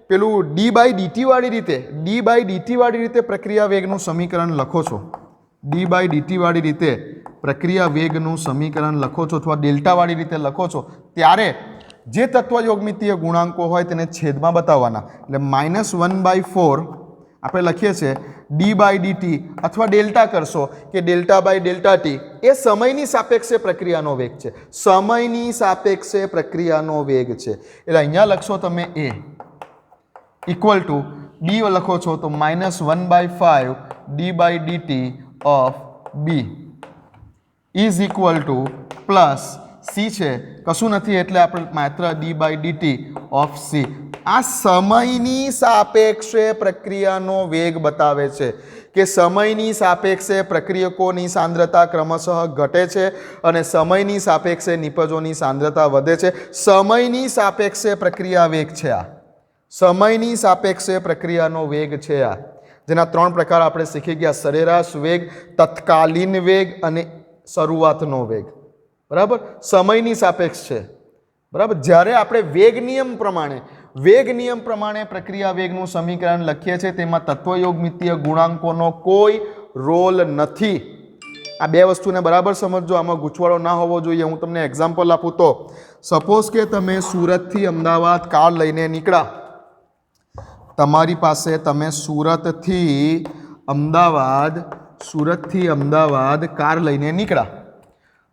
પેલું d/dt વાળી રીતે પ્રક્રિયા વેગનું સમીકરણ લખો છો, d/dt વાળી રીતે પ્રક્રિયા વેગનું સમીકરણ લખો છો અથવા ડેલ્ટા વાળી રીતે લખો છો ત્યારે જે તત્વયોગમિતીય ગુણાંકો હોય તેને છેદમાં બતાવવાના. એટલે -1/4 આપણે લખીએ છીએ d/dt અથવા ડેલ્ટા કરશો કે ડેલ્ટા/ΔT એ સમયની સાપેક્ષે પ્રક્રિયાનો વેગ છે. સમયની સાપેક્ષે પ્રક્રિયાનો વેગ છે. એટલે અહીંયા લખશો તમે a ઇક્વલ ટુ d લખો છો તો -1/5 d/dt of b is equal to plus c છે, કશું નથી એટલે આપણે માત્ર d/dt ઓફ c. આ સમયની સાપેક્ષે પ્રક્રિયાનો વેગ બતાવે છે કે સમયની સાપેક્ષે પ્રક્રિયકોની સાંદ્રતા ક્રમશઃ ઘટે છે અને સમયની સાપેક્ષે નિપજોની સાંદ્રતા વધે છે. સમયની સાપેક્ષે પ્રક્રિયા વેગ છે આ. સમયની સાપેક્ષે પ્રક્રિયાનો વેગ છે આ, જેના 3 પ્રકાર આપણે શીખી ગયા: સરેરાશ વેગ, તત્કાલીન વેગ અને શરૂઆતનો વેગ. બરાબર, સમયની સાપેક્ષ છે. બરાબર, જ્યારે આપણે વેગ નિયમ પ્રમાણે પ્રક્રિયા વેગનું સમીકરણ લખીએ છીએ તેમાં તત્વયોગમિતીય ગુણાંકોનો કોઈ રોલ નથી. આ 2 વસ્તુને બરાબર સમજજો, આમાં ગૂંચવાડો ના હોવો જોઈએ. હું તમને એક્ઝામ્પલ આપું તો સપોઝ કે તમે સુરતથી અમદાવાદ કાર લઈને નીકળ્યા. તમારી પાસે તમે સુરતથી અમદાવાદ કાર લઈને નીકળ્યા.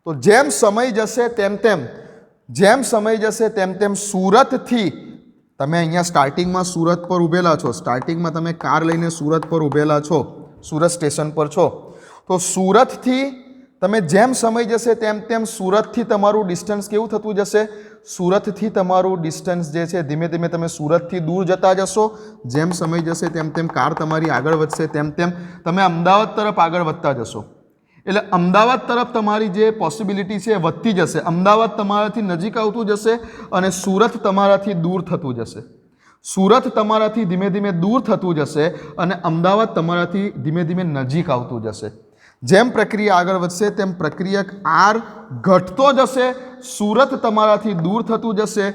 તો જેમ સમય જશે તેમ તેમ સુરતથી તમે અહીંયા સ્ટાર્ટિંગમાં સુરત પર ઊભેલા છો, સ્ટાર્ટિંગમાં તમે કાર લઈને સુરત પર ઊભેલા છો, સુરત સ્ટેશન પર છો, તો સુરતથી તમે જેમ સમય જશે તેમ તેમ સુરતથી તમારું ડિસ્ટન્સ કેવું થતું જશે? સુરતથી તમારું ડિસ્ટન્સ જે છે ધીમે ધીમે તમે સુરતથી દૂર જતા જશો. જેમ સમય જશે તેમ તેમ કાર તમારી આગળ વધશે, તેમ તેમ તમે અમદાવાદ તરફ આગળ વધતા જશો. એટલે અમદાવાદ તરફ તમારી જે પોસિબિલિટી છે એ વધતી જશે. અમદાવાદ તમારાથી નજીક આવતું જશે અને સુરત તમારાથી દૂર થતું જશે. સુરત તમારાથી ધીમે ધીમે દૂર થતું જશે અને અમદાવાદ તમારાથી ધીમે ધીમે નજીક આવતું જશે. જેમ પ્રક્રિયા આગળ વધશે તેમ પ્રક્રિયક આર ઘટતો જશે, સુરત તમારાથી દૂર થતું જશે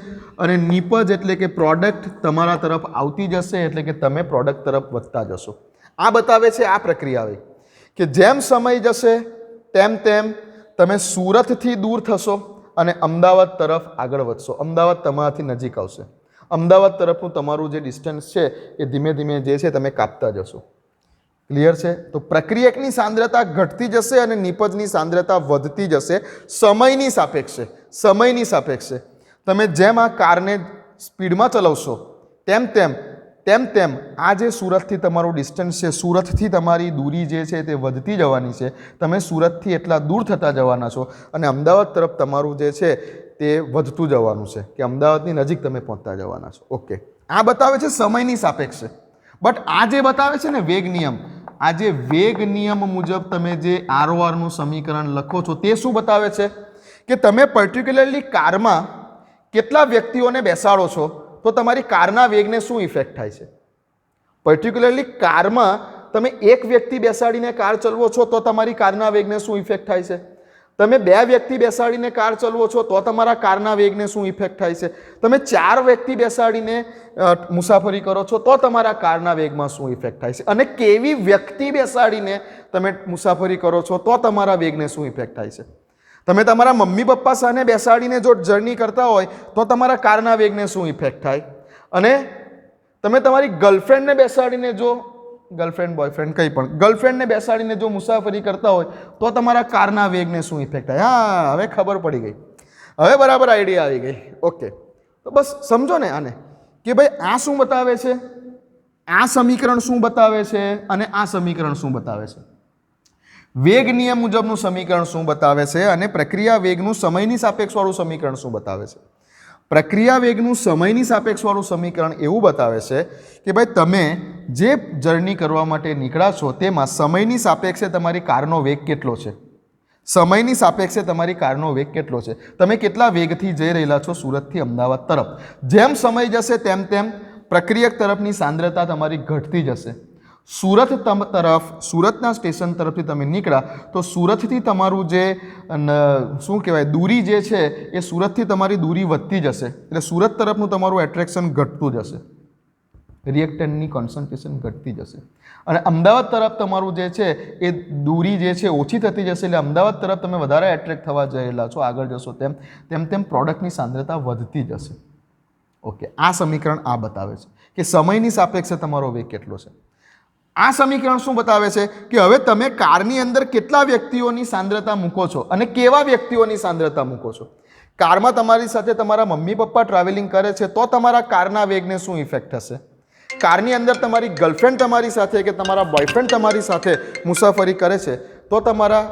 અને નિપજ એટલે કે પ્રોડક્ટ તમારા તરફ આવતી જશે, એટલે કે તમે પ્રોડક્ટ તરફ વધતા જશો. આ બતાવે છે આ પ્રક્રિયા કે જેમ સમય જશે તેમ તેમ તમે સુરતથી દૂર થશો અને અમદાવાદ તરફ આગળ વધશો. અમદાવાદ તમારાથી નજીક આવશે. અમદાવાદ તરફનું તમારું જે ડિસ્ટન્સ છે એ ધીમે ધીમે જે છે તમે કાપતા જશો. ક્લિયર છે? તો પ્રક્રિયકની સાંદ્રતા ઘટતી જશે અને નિપજની સાંદ્રતા વધતી જશે સમયની સાપેક્ષે. સમયની સાપેક્ષે તમે જેમ આ કારને સ્પીડમાં ચલાવશો તેમ તેમ તેમ તેમ આ જે સુરતથી તમારું ડિસ્ટન્સ છે, સુરતથી તમારી દૂરી જે છે તે વધતી જવાની છે. તમે સુરતથી એટલા દૂર થતા જવાના છો અને અમદાવાદ તરફ તમારું જે છે તે વધતું જવાનું છે, કે અમદાવાદની નજીક તમે પહોંચતા જવાના છો. ઓકે, આ બતાવે છે સમયની સાપેક્ષે. બટ આ જે બતાવે છે ને વેગ નિયમ, આ જે વેગ નિયમ મુજબ તમે જે આરઓઆરનું સમીકરણ લખો છો તે શું બતાવે છે કે તમે પર્ટિક્યુલરલી કારમાં કેટલા વ્યક્તિઓને બેસાડો છો તો તમારી કારના વેગને શું ઇફેક્ટ થાય છે. પર્ટિક્યુલરલી કારમાં તમે એક વ્યક્તિ બેસાડીને કાર ચલાવો છો તો તમારી કારના વેગને શું ઇફેક્ટ થાય છે. તમે બે વ્યક્તિ બેસાડીને કાર ચલાવો છો તો તમારા કારના વેગને શું ઇફેક્ટ થાય છે. તમે ચાર વ્યક્તિ બેસાડીને મુસાફરી કરો છો તો તમારા કારના વેગમાં શું ઇફેક્ટ થાય છે. અને કેવી વ્યક્તિ બેસાડીને તમે મુસાફરી કરો છો તો તમારા વેગને શું ઇફેક્ટ થાય છે. તમે તમારા મમ્મી પપ્પા સાથે બેસાડીને જો જર્ની કરતા હોય તો તમારા કારના વેગને શું ઇફેક્ટ થાય. અને તમે તમારી ગર્લફ્રેન્ડને બેસાડીને જો ગર્લફ્રેન્ડ બોયફ્રેન્ડ કંઈ પણ ગર્લફ્રેન્ડને બેસાડીને જો મુસાફરી કરતા હોય તો તમારા કારના વેગને શું ઇફેક્ટ થાય. હા, હવે ખબર પડી ગઈ, હવે બરાબર આઈડિયા આવી ગઈ. ઓકે, તો બસ સમજો ને આને કે ભાઈ આ શું બતાવે છે, આ સમીકરણ શું બતાવે છે અને આ સમીકરણ શું બતાવે છે. વેગ નિયમ મુજબનું સમીકરણ શું બતાવે છે અને પ્રક્રિયા વેગનું સમયની સાપેક્ષવાળું સમીકરણ શું બતાવે છે. પ્રક્રિયા વેગનું સમયની સાપેક્ષવાળું સમીકરણ એવું બતાવે છે કે ભાઈ તમે જે જર્ની કરવા માટે નીકળ્યા છો તેમાં સમયની સાપેક્ષે તમારી કારનો વેગ કેટલો છે. સમયની સાપેક્ષે તમારી કારનો વેગ કેટલો છે. તમે કેટલા વેગથી જઈ રહેલા છો સુરતથી અમદાવાદ તરફ. જેમ સમય જશે તેમ તેમ પ્રક્રિયક તરફની સાંદ્રતા તમારી ઘટતી જશે. સુરત તરફ, સુરતના સ્ટેશન તરફથી તમે નીકળ્યા તો સુરતથી તમારું જે શું કહેવાય દૂરી જે છે એ સુરતથી તમારી દૂરી વધતી જશે. એટલે સુરત તરફનું તમારું એટ્રેક્શન ઘટતું જશે, રિએક્ટન્ટની કોન્સન્ટ્રેશન ઘટતી જશે. અને અમદાવાદ તરફ તમારું જે છે એ દૂરી જે છે ઓછી થતી જશે. એટલે અમદાવાદ તરફ તમે વધારે એટ્રેક્ટ થવા જયેલા છો, આગળ જશો તેમ તેમ તેમ પ્રોડક્ટની સાંદ્રતા વધતી જશે. ઓકે, આ સમીકરણ આ બતાવે છે કે સમયની સાપેક્ષે તમારો વેગ કેટલો છે. આ સમીકરણ શું બતાવે છે કે હવે તમે કારની અંદર કેટલા વ્યક્તિઓની સાંદ્રતા મૂકો છો અને કેવા વ્યક્તિઓની સાંદ્રતા મૂકો છો. કારમાં તમારી સાથે તમારા મમ્મી પપ્પા ટ્રાવેલિંગ કરે છે તો તમારા કારના વેગને શું ઇફેક્ટ થશે. કારની અંદર તમારી ગર્લફ્રેન્ડ તમારી સાથે કે તમારા બોયફ્રેન્ડ તમારી સાથે મુસાફરી કરે છે તો તમારા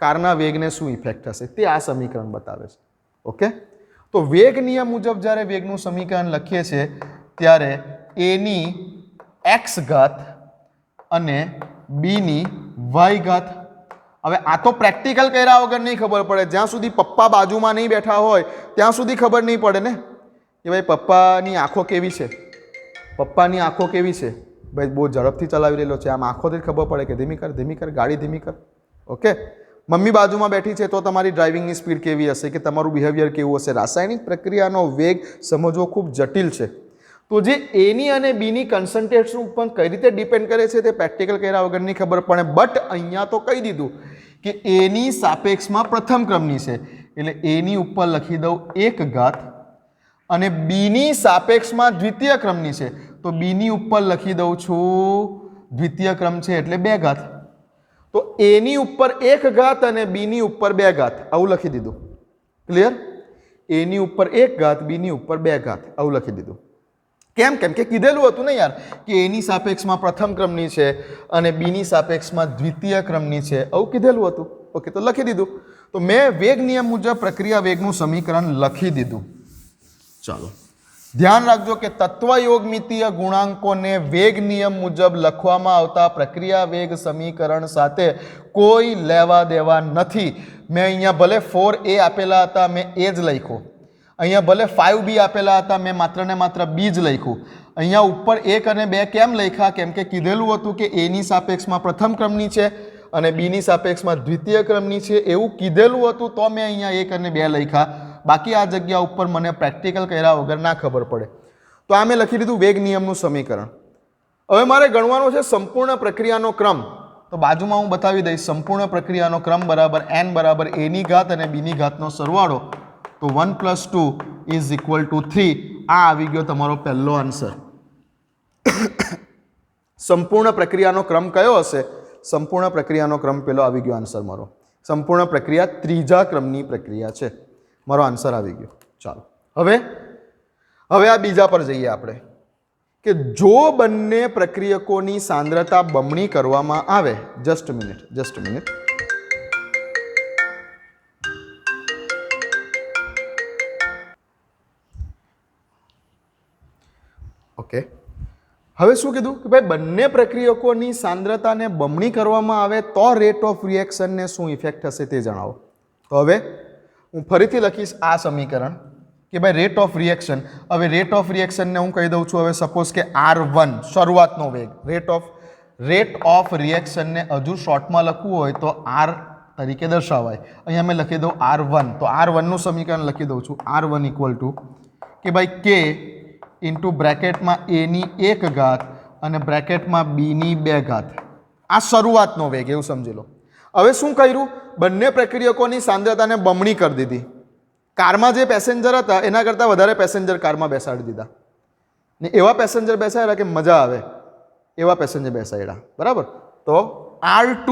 કારના વેગને શું ઇફેક્ટ થશે, તે આ સમીકરણ બતાવે છે. ઓકે, તો વેગ નિયમ મુજબ જ્યારે વેગનું સમીકરણ લખીએ છીએ ત્યારે એની એક્સ ઘાત અને બીની વાય ઘાત. હવે આ તો પ્રેક્ટિકલ કર્યા વગર નહીં ખબર પડે. જ્યાં સુધી પપ્પા બાજુમાં નહીં બેઠા હોય ત્યાં સુધી ખબર નહીં પડે ને કે ભાઈ પપ્પાની આંખો કેવી છે, પપ્પાની આંખો કેવી છે. ભાઈ બહુ ઝડપથી ચલાવી રહેલો છે, આમ આંખોથી ખબર પડે કે ધીમી કર, ધીમી કર, ગાડી ધીમી કર. ઓકે, મમ્મી બાજુમાં બેઠી છે તો તમારી ડ્રાઇવિંગની સ્પીડ કેવી હશે, કે તમારું બિહેવિયર કેવું હશે. રાસાયણિક પ્રક્રિયાનો વેગ સમજવો ખૂબ જટિલ છે. તો જે એની અને બીની કન્સન્ટ્રેશન ઉપર કઈ રીતે ડિપેન્ડ કરે છે તે પ્રેક્ટિકલ કર્યા વગર નહીં ખબર પડે. બટ અહીંયા તો કહી દીધું કે એની સાપેક્ષમાં પ્રથમ ક્રમની છે એટલે એની ઉપર લખી દઉં 1 ઘાત અને બીની સાપેક્ષમાં દ્વિતીય ક્રમની છે તો બીની ઉપર લખી દઉં છું દ્વિતીય ક્રમ છે એટલે 2 ઘાત. તો એની ઉપર 1 ઘાત અને બીની ઉપર 2 ઘાત આવું લખી દીધું. ક્લિયર? એની ઉપર 1 ઘાત, બીની ઉપર 2 ઘાત આવું લખી દીધું. કેમ કે કીધેલું હતું ને યાર કે એની સાપેક્ષમાં પ્રથમ ક્રમની છે અને બીની સાપેક્ષમાં દ્વિતીય ક્રમની છે, આવું કીધેલું હતું. ઓકે, તો લખી દીધું. તો મેં વેગ નિયમ મુજબ પ્રક્રિયા વેગનું સમીકરણ લખી દીધું. ચાલો ધ્યાન રાખજો કે તત્વયોગમિતીય ગુણાંકોને વેગ નિયમ મુજબ લખવામાં આવતા પ્રક્રિયા વેગ સમીકરણ સાથે કોઈ લેવા દેવા નથી. મેં અહીંયા ભલે 4a આપેલા હતા, મેં એ જ લખ્યું. અહીંયા ભલે 5b આપેલા હતા, મેં માત્ર ને માત્ર b જ લખ્યું. અહીંયા ઉપર 1 અને 2 કેમ લખ્યા? કેમ કે કીધેલું હતું કે એની સાપેક્ષમાં પ્રથમ ક્રમની છે અને બીની સાપેક્ષમાં દ્વિતીય ક્રમની છે, એવું કીધેલું હતું તો મેં અહીંયા 1 અને 2 લખ્યા. બાકી આ જગ્યા ઉપર મને પ્રેક્ટિકલ કર્યા વગર ના ખબર પડે. તો આ મેં લખી દીધું વેગ નિયમનું સમીકરણ. હવે મારે ગણવાનું છે સંપૂર્ણ પ્રક્રિયાનો ક્રમ. તો બાજુમાં હું બતાવી દઈશ. સંપૂર્ણ પ્રક્રિયાનો ક્રમ બરાબર n બરાબર a ની ઘાત અને b ની ઘાતનો સરવાળો. તો 1 + 2 = 3. આ આવી ગયો તમારો પહેલો આન્સર. સંપૂર્ણ પ્રક્રિયાનો ક્રમ કયો હશે? સંપૂર્ણ પ્રક્રિયાનો ક્રમ પેલો આવી ગયો આન્સર મારો. સંપૂર્ણ પ્રક્રિયા ત્રીજા ક્રમની પ્રક્રિયા છે. મારો આન્સર આવી ગયો. ચાલો હવે આ બીજા પર જઈએ આપણે કે જો બંને પ્રક્રિયકોની સાંદ્રતા બમણી કરવામાં આવે. Just minute. ઓકે, હવે શું કીધું કે ભાઈ બંને પ્રક્રિયકોની સાંદ્રતાને બમણી કરવામાં આવે તો રેટ ઓફ રિએક્શનને શું ઇફેક્ટ થશે તે જણાવો. તો હવે હું ફરીથી લખીશ આ સમીકરણ કે ભાઈ રેટ ઓફ રિએક્શન. હવે રેટ ઓફ રિએક્શનને હું કહી દઉં છું. હવે સપોઝ કે R1 શરૂઆતનો વેગ, રેટ ઓફ રિએક્શનને હજુ શોર્ટમાં લખવું હોય તો R તરીકે દર્શાવાય. અહીંયા મેં લખી દઉં R1. તો R1નું સમીકરણ લખી દઉં છું. R1 = કે ભાઈ K ઇન્ટુ બ્રેકેટમાં a ની 1 ઘાત અને બ્રેકેટમાં b ની 2 ઘાત. આ શરૂઆતનો વેગ, એવું સમજી લો. હવે શું કર્યું? બંને પ્રક્રિયકોની સાંદ્રતાને બમણી કરી દીધી. કારમાં જે પેસેન્જર હતા એના કરતાં વધારે પેસેન્જર કારમાં બેસાડી દીધા ને એવા પેસેન્જર બેસાડ્યા કે મજા આવે એવા પેસેન્જર બેસાડ્યા. બરાબર? તો R2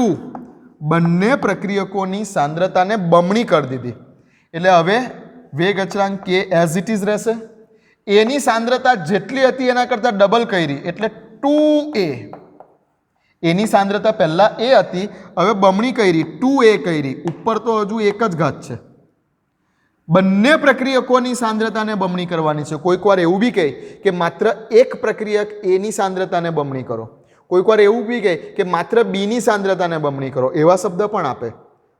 બંને પ્રક્રિયકોની સાંદ્રતાને બમણી કરી દીધી. એટલે હવે વેગ અચળાંક K એઝ ઇટ ઇઝ રહેશે. એની સાંદ્રતા જેટલી હતી એના કરતાં ડબલ કરી એટલે 2a. એની સાંદ્રતા પહેલા a હતી, હવે બમણી કરી 2a કરી. ઉપર તો હજુ એક જ ઘાત છે. બંને પ્રક્રિયકોની સાંદ્રતાને બમણી કરવાની છે. કોઈક વાર એવું બી કહે કે માત્ર એક પ્રક્રિયક a ની સાંદ્રતાને બમણી કરો. કોઈક વાર એવું બી કહે કે માત્ર b ની સાંદ્રતાને બમણી કરો. એવા શબ્દ પણ આપે.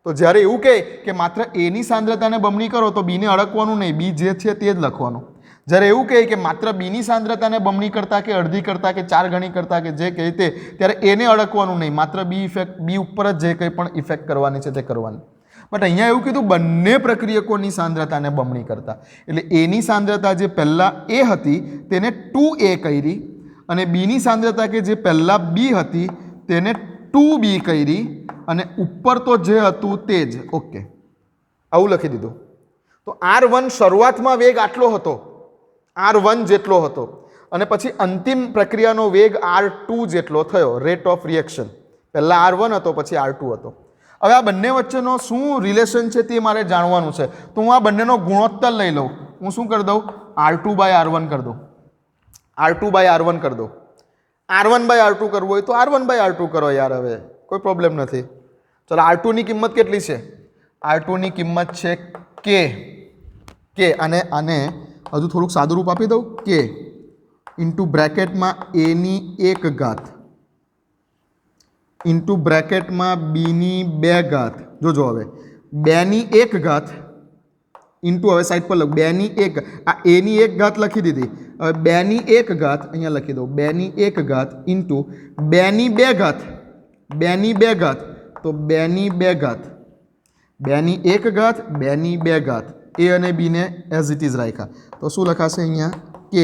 તો જ્યારે એવું કહે કે માત્ર a ની સાંદ્રતાને બમણી કરો તો b ને અડકવાનું નહીં, b જે છે તે જ લખવાનું. જ્યારે એવું કહે કે માત્ર બીની સાંદ્રતાને બમણી કરતા કે અડધી કરતા કે 4 ગણી કરતા કે જે કહે તે, ત્યારે એને અડકવાનું નહીં, માત્ર બી ઉપર જ જે કંઈ પણ ઇફેક્ટ કરવાની છે તે કરવાની. બટ અહીંયા એવું કીધું બંને પ્રક્રિયકોની સાંદ્રતાને બમણી કરતા. એટલે એની સાંદ્રતા જે પહેલાં એ હતી તેને 2a કરી અને બીની સાંદ્રતા કે જે પહેલાં b હતી તેને 2b કરી અને ઉપર તો જે હતું તે જ. ઓકે, આવું લખી દીધું. તો R1 શરૂઆતમાં વેગ આટલો હતો, R1 જેટલો હતો અને પછી અંતિમ પ્રક્રિયાનો વેગ R2 જેટલો થયો. રેટ ઓફ રિએક્શન પહેલાં R1 હતો, પછી R2 હતો. હવે આ બંને વચ્ચેનો શું રિલેશન છે તે મારે જાણવાનું છે. તો હું આ બંનેનો ગુણોત્તર લઈ લઉં. હું શું કરી દઉં? R2/R1 કરી દઉં. R2/R1 કરી દઉં. R1/R2 કરવું હોય તો R1/R2 કરો યાર, હવે કોઈ પ્રોબ્લેમ નથી. ચલો, R2 ની કિંમત કેટલી છે? R2 ની કિંમત છે K અને હજુ થોડુંક સાદું રૂપ આપી દઉં. K ઇન્ટુ બ્રેકેટમાં a ની 1 ઘાત ઇન્ટુ બ્રેકેટમાં b ની 2 ઘાત. જોજો હવે 2 ની 1 ઘાત ઇન્ટુ, હવે સાઈડ પર લખ 2 ની 1, આ a ની 1 ઘાત લખી દીધી. હવે 2 ની 1 ઘાત અહીંયા લખી દઉં. 2 ની 1 ઘાત ઇન્ટુ 2 ની 2 ઘાત. 2 ની 2 ઘાત તો 2 ની 2 ઘાત. 2 ની 1 ઘાત, 2 ની 2 ઘાત. a અને b ને એઝ ઇટ ઇઝ રાખ્યા. તો શું લખાશે અહીંયા? K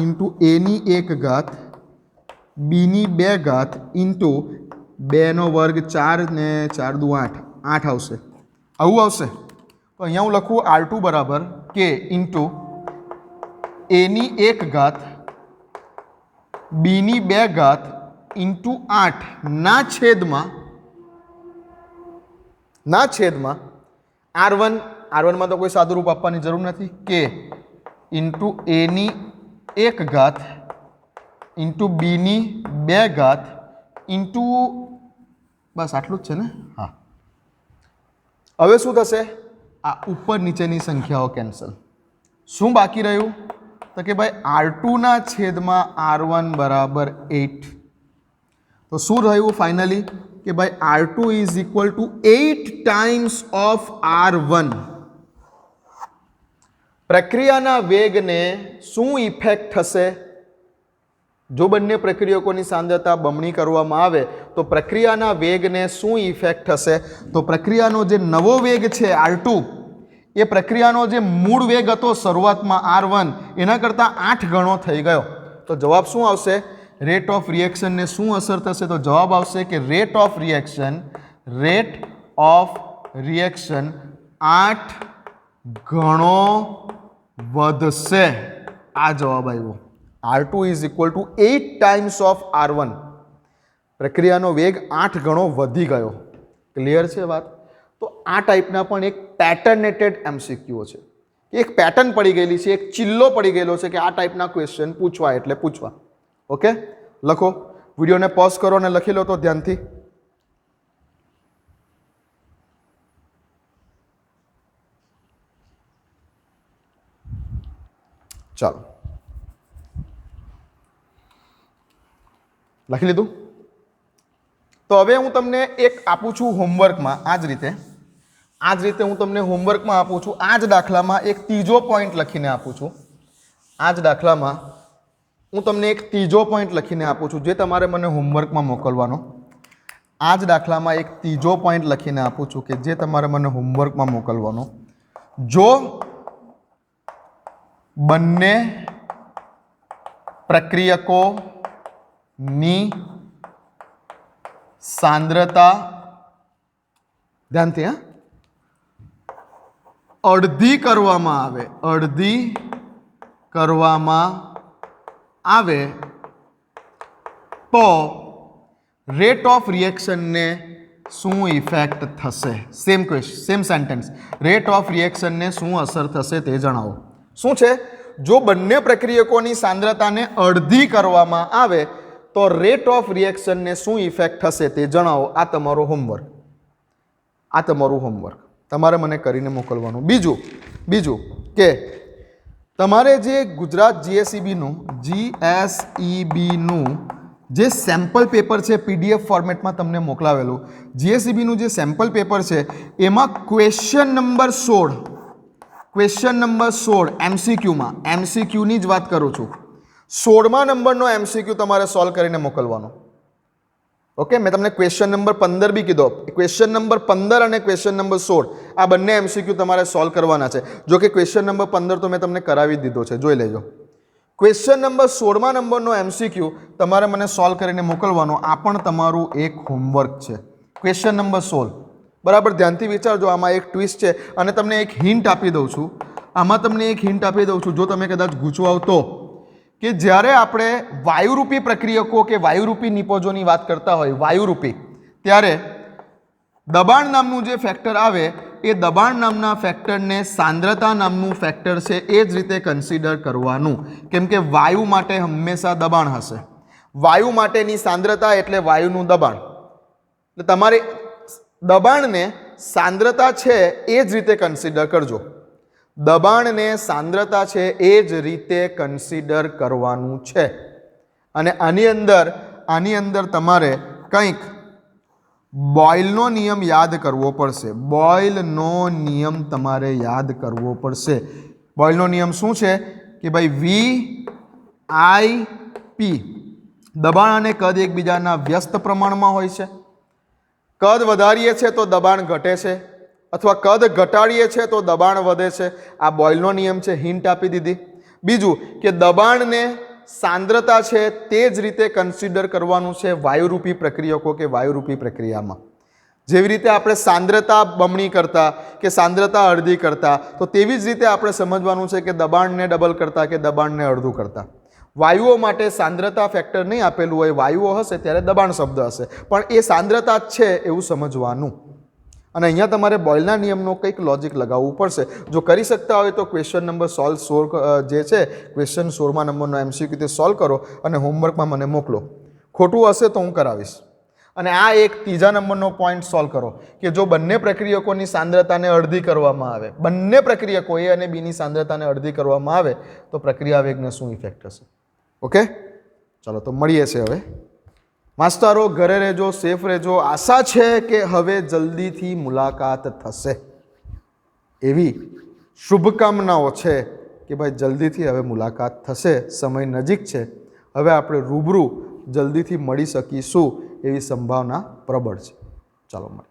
ઇન્ટુ a ની 1 ઘાત b ની 2 ઘાત ઇન્ટુ 2 નો વર્ગ 4 ને 4 દુ 8, 8 આવશે. આવું આવશે. તો અહીંયા હું લખું R2 બરાબર K ઇન્ટુ a ની 1 ઘાત b ની 2 ઘાત ઇન્ટુ 8 ના છેદમાં R1 માં તો કોઈ સાદું રૂપ આપવાની જરૂર નથી. K ઇન્ટુ a ની 1 ઘાત ઇન્ટુ બીની 2 ઘાત ઇન્ટુ બસ આટલું જ છે ને? હા. હવે શું થશે? આ ઉપર નીચેની સંખ્યાઓ કેન્સલ. શું બાકી રહ્યું? તો કે ભાઈ R2 ના છેદમાં R1 બરાબર 8. તો શું રહ્યું ફાઇનલી? કે ભાઈ R2 is equal to 8 times of R1. પ્રક્રિયાના વેગને શું ઇફેક્ટ થશે? જો બંને પ્રક્રિયકોની સાંદ્રતા બમણી કરવામાં આવે તો પ્રક્રિયાના વેગને શું ઇફેક્ટ થશે? તો પ્રક્રિયાનો જે નવો વેગ છે R2, એ પ્રક્રિયાનો જે મૂળ વેગ હતો શરૂઆતમાં R1 એના કરતાં 8 ગણો થઈ ગયો. તો જવાબ શું આવશે? રેટ ઓફ રિએક્શનને શું અસર થશે? તો જવાબ આવશે કે રેટ ઓફ રિએક્શન 8 ગણો વધશે. આ જવાબ આવ્યો. R2 is equal to 8 times of R1. પ્રક્રિયાનો વેગ 8 ગણો વધી ગયો. ક્લિયર છે વાત? તો આ ટાઈપના પણ એક પેટર્નેટેડ એમસીક્યુ છે. એક પેટર્ન પડી ગયેલી છે, એક ચિલ્લો પડી ગયેલો છે કે આ ટાઈપના ક્વેશ્ચન પૂછવા એટલે પૂછવા. ઓકે, લખો. વિડીયોને પોઝ કરો અને લખી લો તો ધ્યાનથી. ચાલો, લખી લીધું? તો હવે હું તમને એક આપું છું હોમવર્કમાં. આ જ રીતે હું તમને હોમવર્કમાં આપું છું. આ જ દાખલામાં એક ત્રીજો પોઈન્ટ લખીને આપું છું. આ જ દાખલામાં હું તમને એક ત્રીજો પોઈન્ટ લખીને આપું છું જે તમારે મને હોમવર્કમાં મોકલવાનો. આ જ દાખલામાં એક ત્રીજો પોઈન્ટ લખીને આપું છું કે જે તમારે મને હોમવર્કમાં મોકલવાનો. જો બંને પ્રક્રિયકોની સાંદ્રતા, ધ્યાનથી, અડધી કરવામાં આવે તો રેટ ઓફ રિએક્શનને શું ઇફેક્ટ થશે? Same sentence. રેટ ઓફ રિએક્શનને શું અસર થશે તે જણાવો. શું છે? જો બંને પ્રક્રિયકોની સાંદ્રતાને અડધી કરવામાં આવે તો રેટ ઓફ રિએક્શનને શું ઇફેક્ટ થશે તે જણાવો. આ તમારું હોમવર્ક. તમારે મને કરીને મોકલવાનું. બીજું કે તમારે જે ગુજરાત જીએસઈબીનું જે સેમ્પલ પેપર છે PDF ફોર્મેટમાં તમને મોકલાવેલું, જીએસઈબીનું જે સેમ્પલ પેપર છે એમાં ક્વેશ્ચન નંબર 16 MCQની જ વાત કરું છું. 16મા નંબરનો MCQ તમારે સોલ્વ કરીને મોકલવાનો. ઓકે, મેં તમને ક્વેશ્ચન નંબર 15 બી કીધો. ક્વેશ્ચન નંબર 15 અને ક્વેશ્ચન નંબર 16 આ બંને MCQ તમારે સોલ્વ કરવાના છે. જો કે ક્વેશ્ચન નંબર 15 તો મેં તમને કરાવી દીધો છે, જોઈ લેજો. ક્વેશ્ચન નંબર 16મા નંબરનો MCQ તમારે મને સોલ્વ કરીને મોકલવાનો. આ પણ તમારું એક હોમવર્ક છે. ક્વેશ્ચન નંબર 16 બરાબર ધ્યાનથી વિચારજો. આમાં એક ટ્વિસ્ટ છે અને તમને એક હિન્ટ આપી દઉં છું. જો તમે કદાચ ગૂંચવાવ તો, કે જ્યારે આપણે વાયુરૂપી પ્રક્રિયકો કે વાયુરૂપી નિપજોની વાત કરતા હોય, ત્યારે દબાણ નામનું જે ફેક્ટર આવે એ દબાણ નામના ફેક્ટરને સાંદ્રતા નામનું ફેક્ટર છે એ જ રીતે કન્સિડર કરવાનું. કેમ કે વાયુ માટે હંમેશા દબાણ હશે. વાયુ માટેની સાંદ્રતા એટલે વાયુનું દબાણ. એટલે તમારે દબાણને સાંદ્રતા છે એ જ રીતે કન્સિડર કરજો. દબાણને સાંદ્રતા છે એ જ રીતે કન્સિડર કરવાનું છે. અને આની અંદર તમારે કંઈક બોયલનો નિયમ યાદ કરવો પડશે. બોયલનો નિયમ શું છે? કે ભાઈ VIP, દબાણ અને કદ એકબીજાના વ્યસ્ત પ્રમાણમાં હોય છે. કદ વધારીએ છીએ તો દબાણ ઘટે છે, અથવા કદ ઘટાડીએ છીએ તો દબાણ વધે છે. આ બોયલનો નિયમ છે, હિન્ટ આપી દીધી. બીજું કે દબાણને સાંદ્રતા છે તે જ રીતે કન્સિડર કરવાનું છે વાયુરૂપી પ્રક્રિયકો કે વાયુરૂપી પ્રક્રિયામાં. જેવી રીતે આપણે સાંદ્રતા બમણી કરતા કે સાંદ્રતા અડધી કરતા, તો તેવી જ રીતે આપણે સમજવાનું છે કે દબાણને ડબલ કરતા કે દબાણને અડધું કરતા. વાયુઓ માટે સાંદ્રતા ફેક્ટર નહીં આપેલું હોય, વાયુઓ હશે ત્યારે દબાણ શબ્દ હશે, પણ એ સાંદ્રતા જ છે એવું સમજવાનું. અને અહીંયા તમારે બોયલના નિયમનો કંઈક લોજિક લગાવવું પડશે. જો કરી શકતા હોય તો ક્વેશ્ચન નંબર 16 જે છે ક્વેશ્ચન 16મા નંબરનો MCQ તે સોલ્વ કરો અને હોમવર્કમાં મને મોકલો. ખોટું હશે તો હું કરાવીશ. અને આ એક ત્રીજા નંબરનો પોઈન્ટ સોલ્વ કરો કે જો બંને પ્રક્રિયકોની સાંદ્રતાને અડધી કરવામાં આવે, બંને પ્રક્રિયકો A અને Bની સાંદ્રતાને અડધી કરવામાં આવે તો પ્રક્રિયા વેગને શું ઇફેક્ટ હશે. ઓકે, ચાલો તો મળીએ છે હવે. માસ્તરો ઘરે રહેજો, સેફ રહેજો. આશા છે કે હવે જલ્દીથી મુલાકાત થશે, એવી શુભકામનાઓ છે કે ભાઈ જલ્દીથી હવે મુલાકાત થશે. સમય નજીક છે, હવે આપણે રૂબરૂ જલ્દીથી મળી શકીશું એવી સંભાવના પ્રબળ છે. ચાલો મળીએ.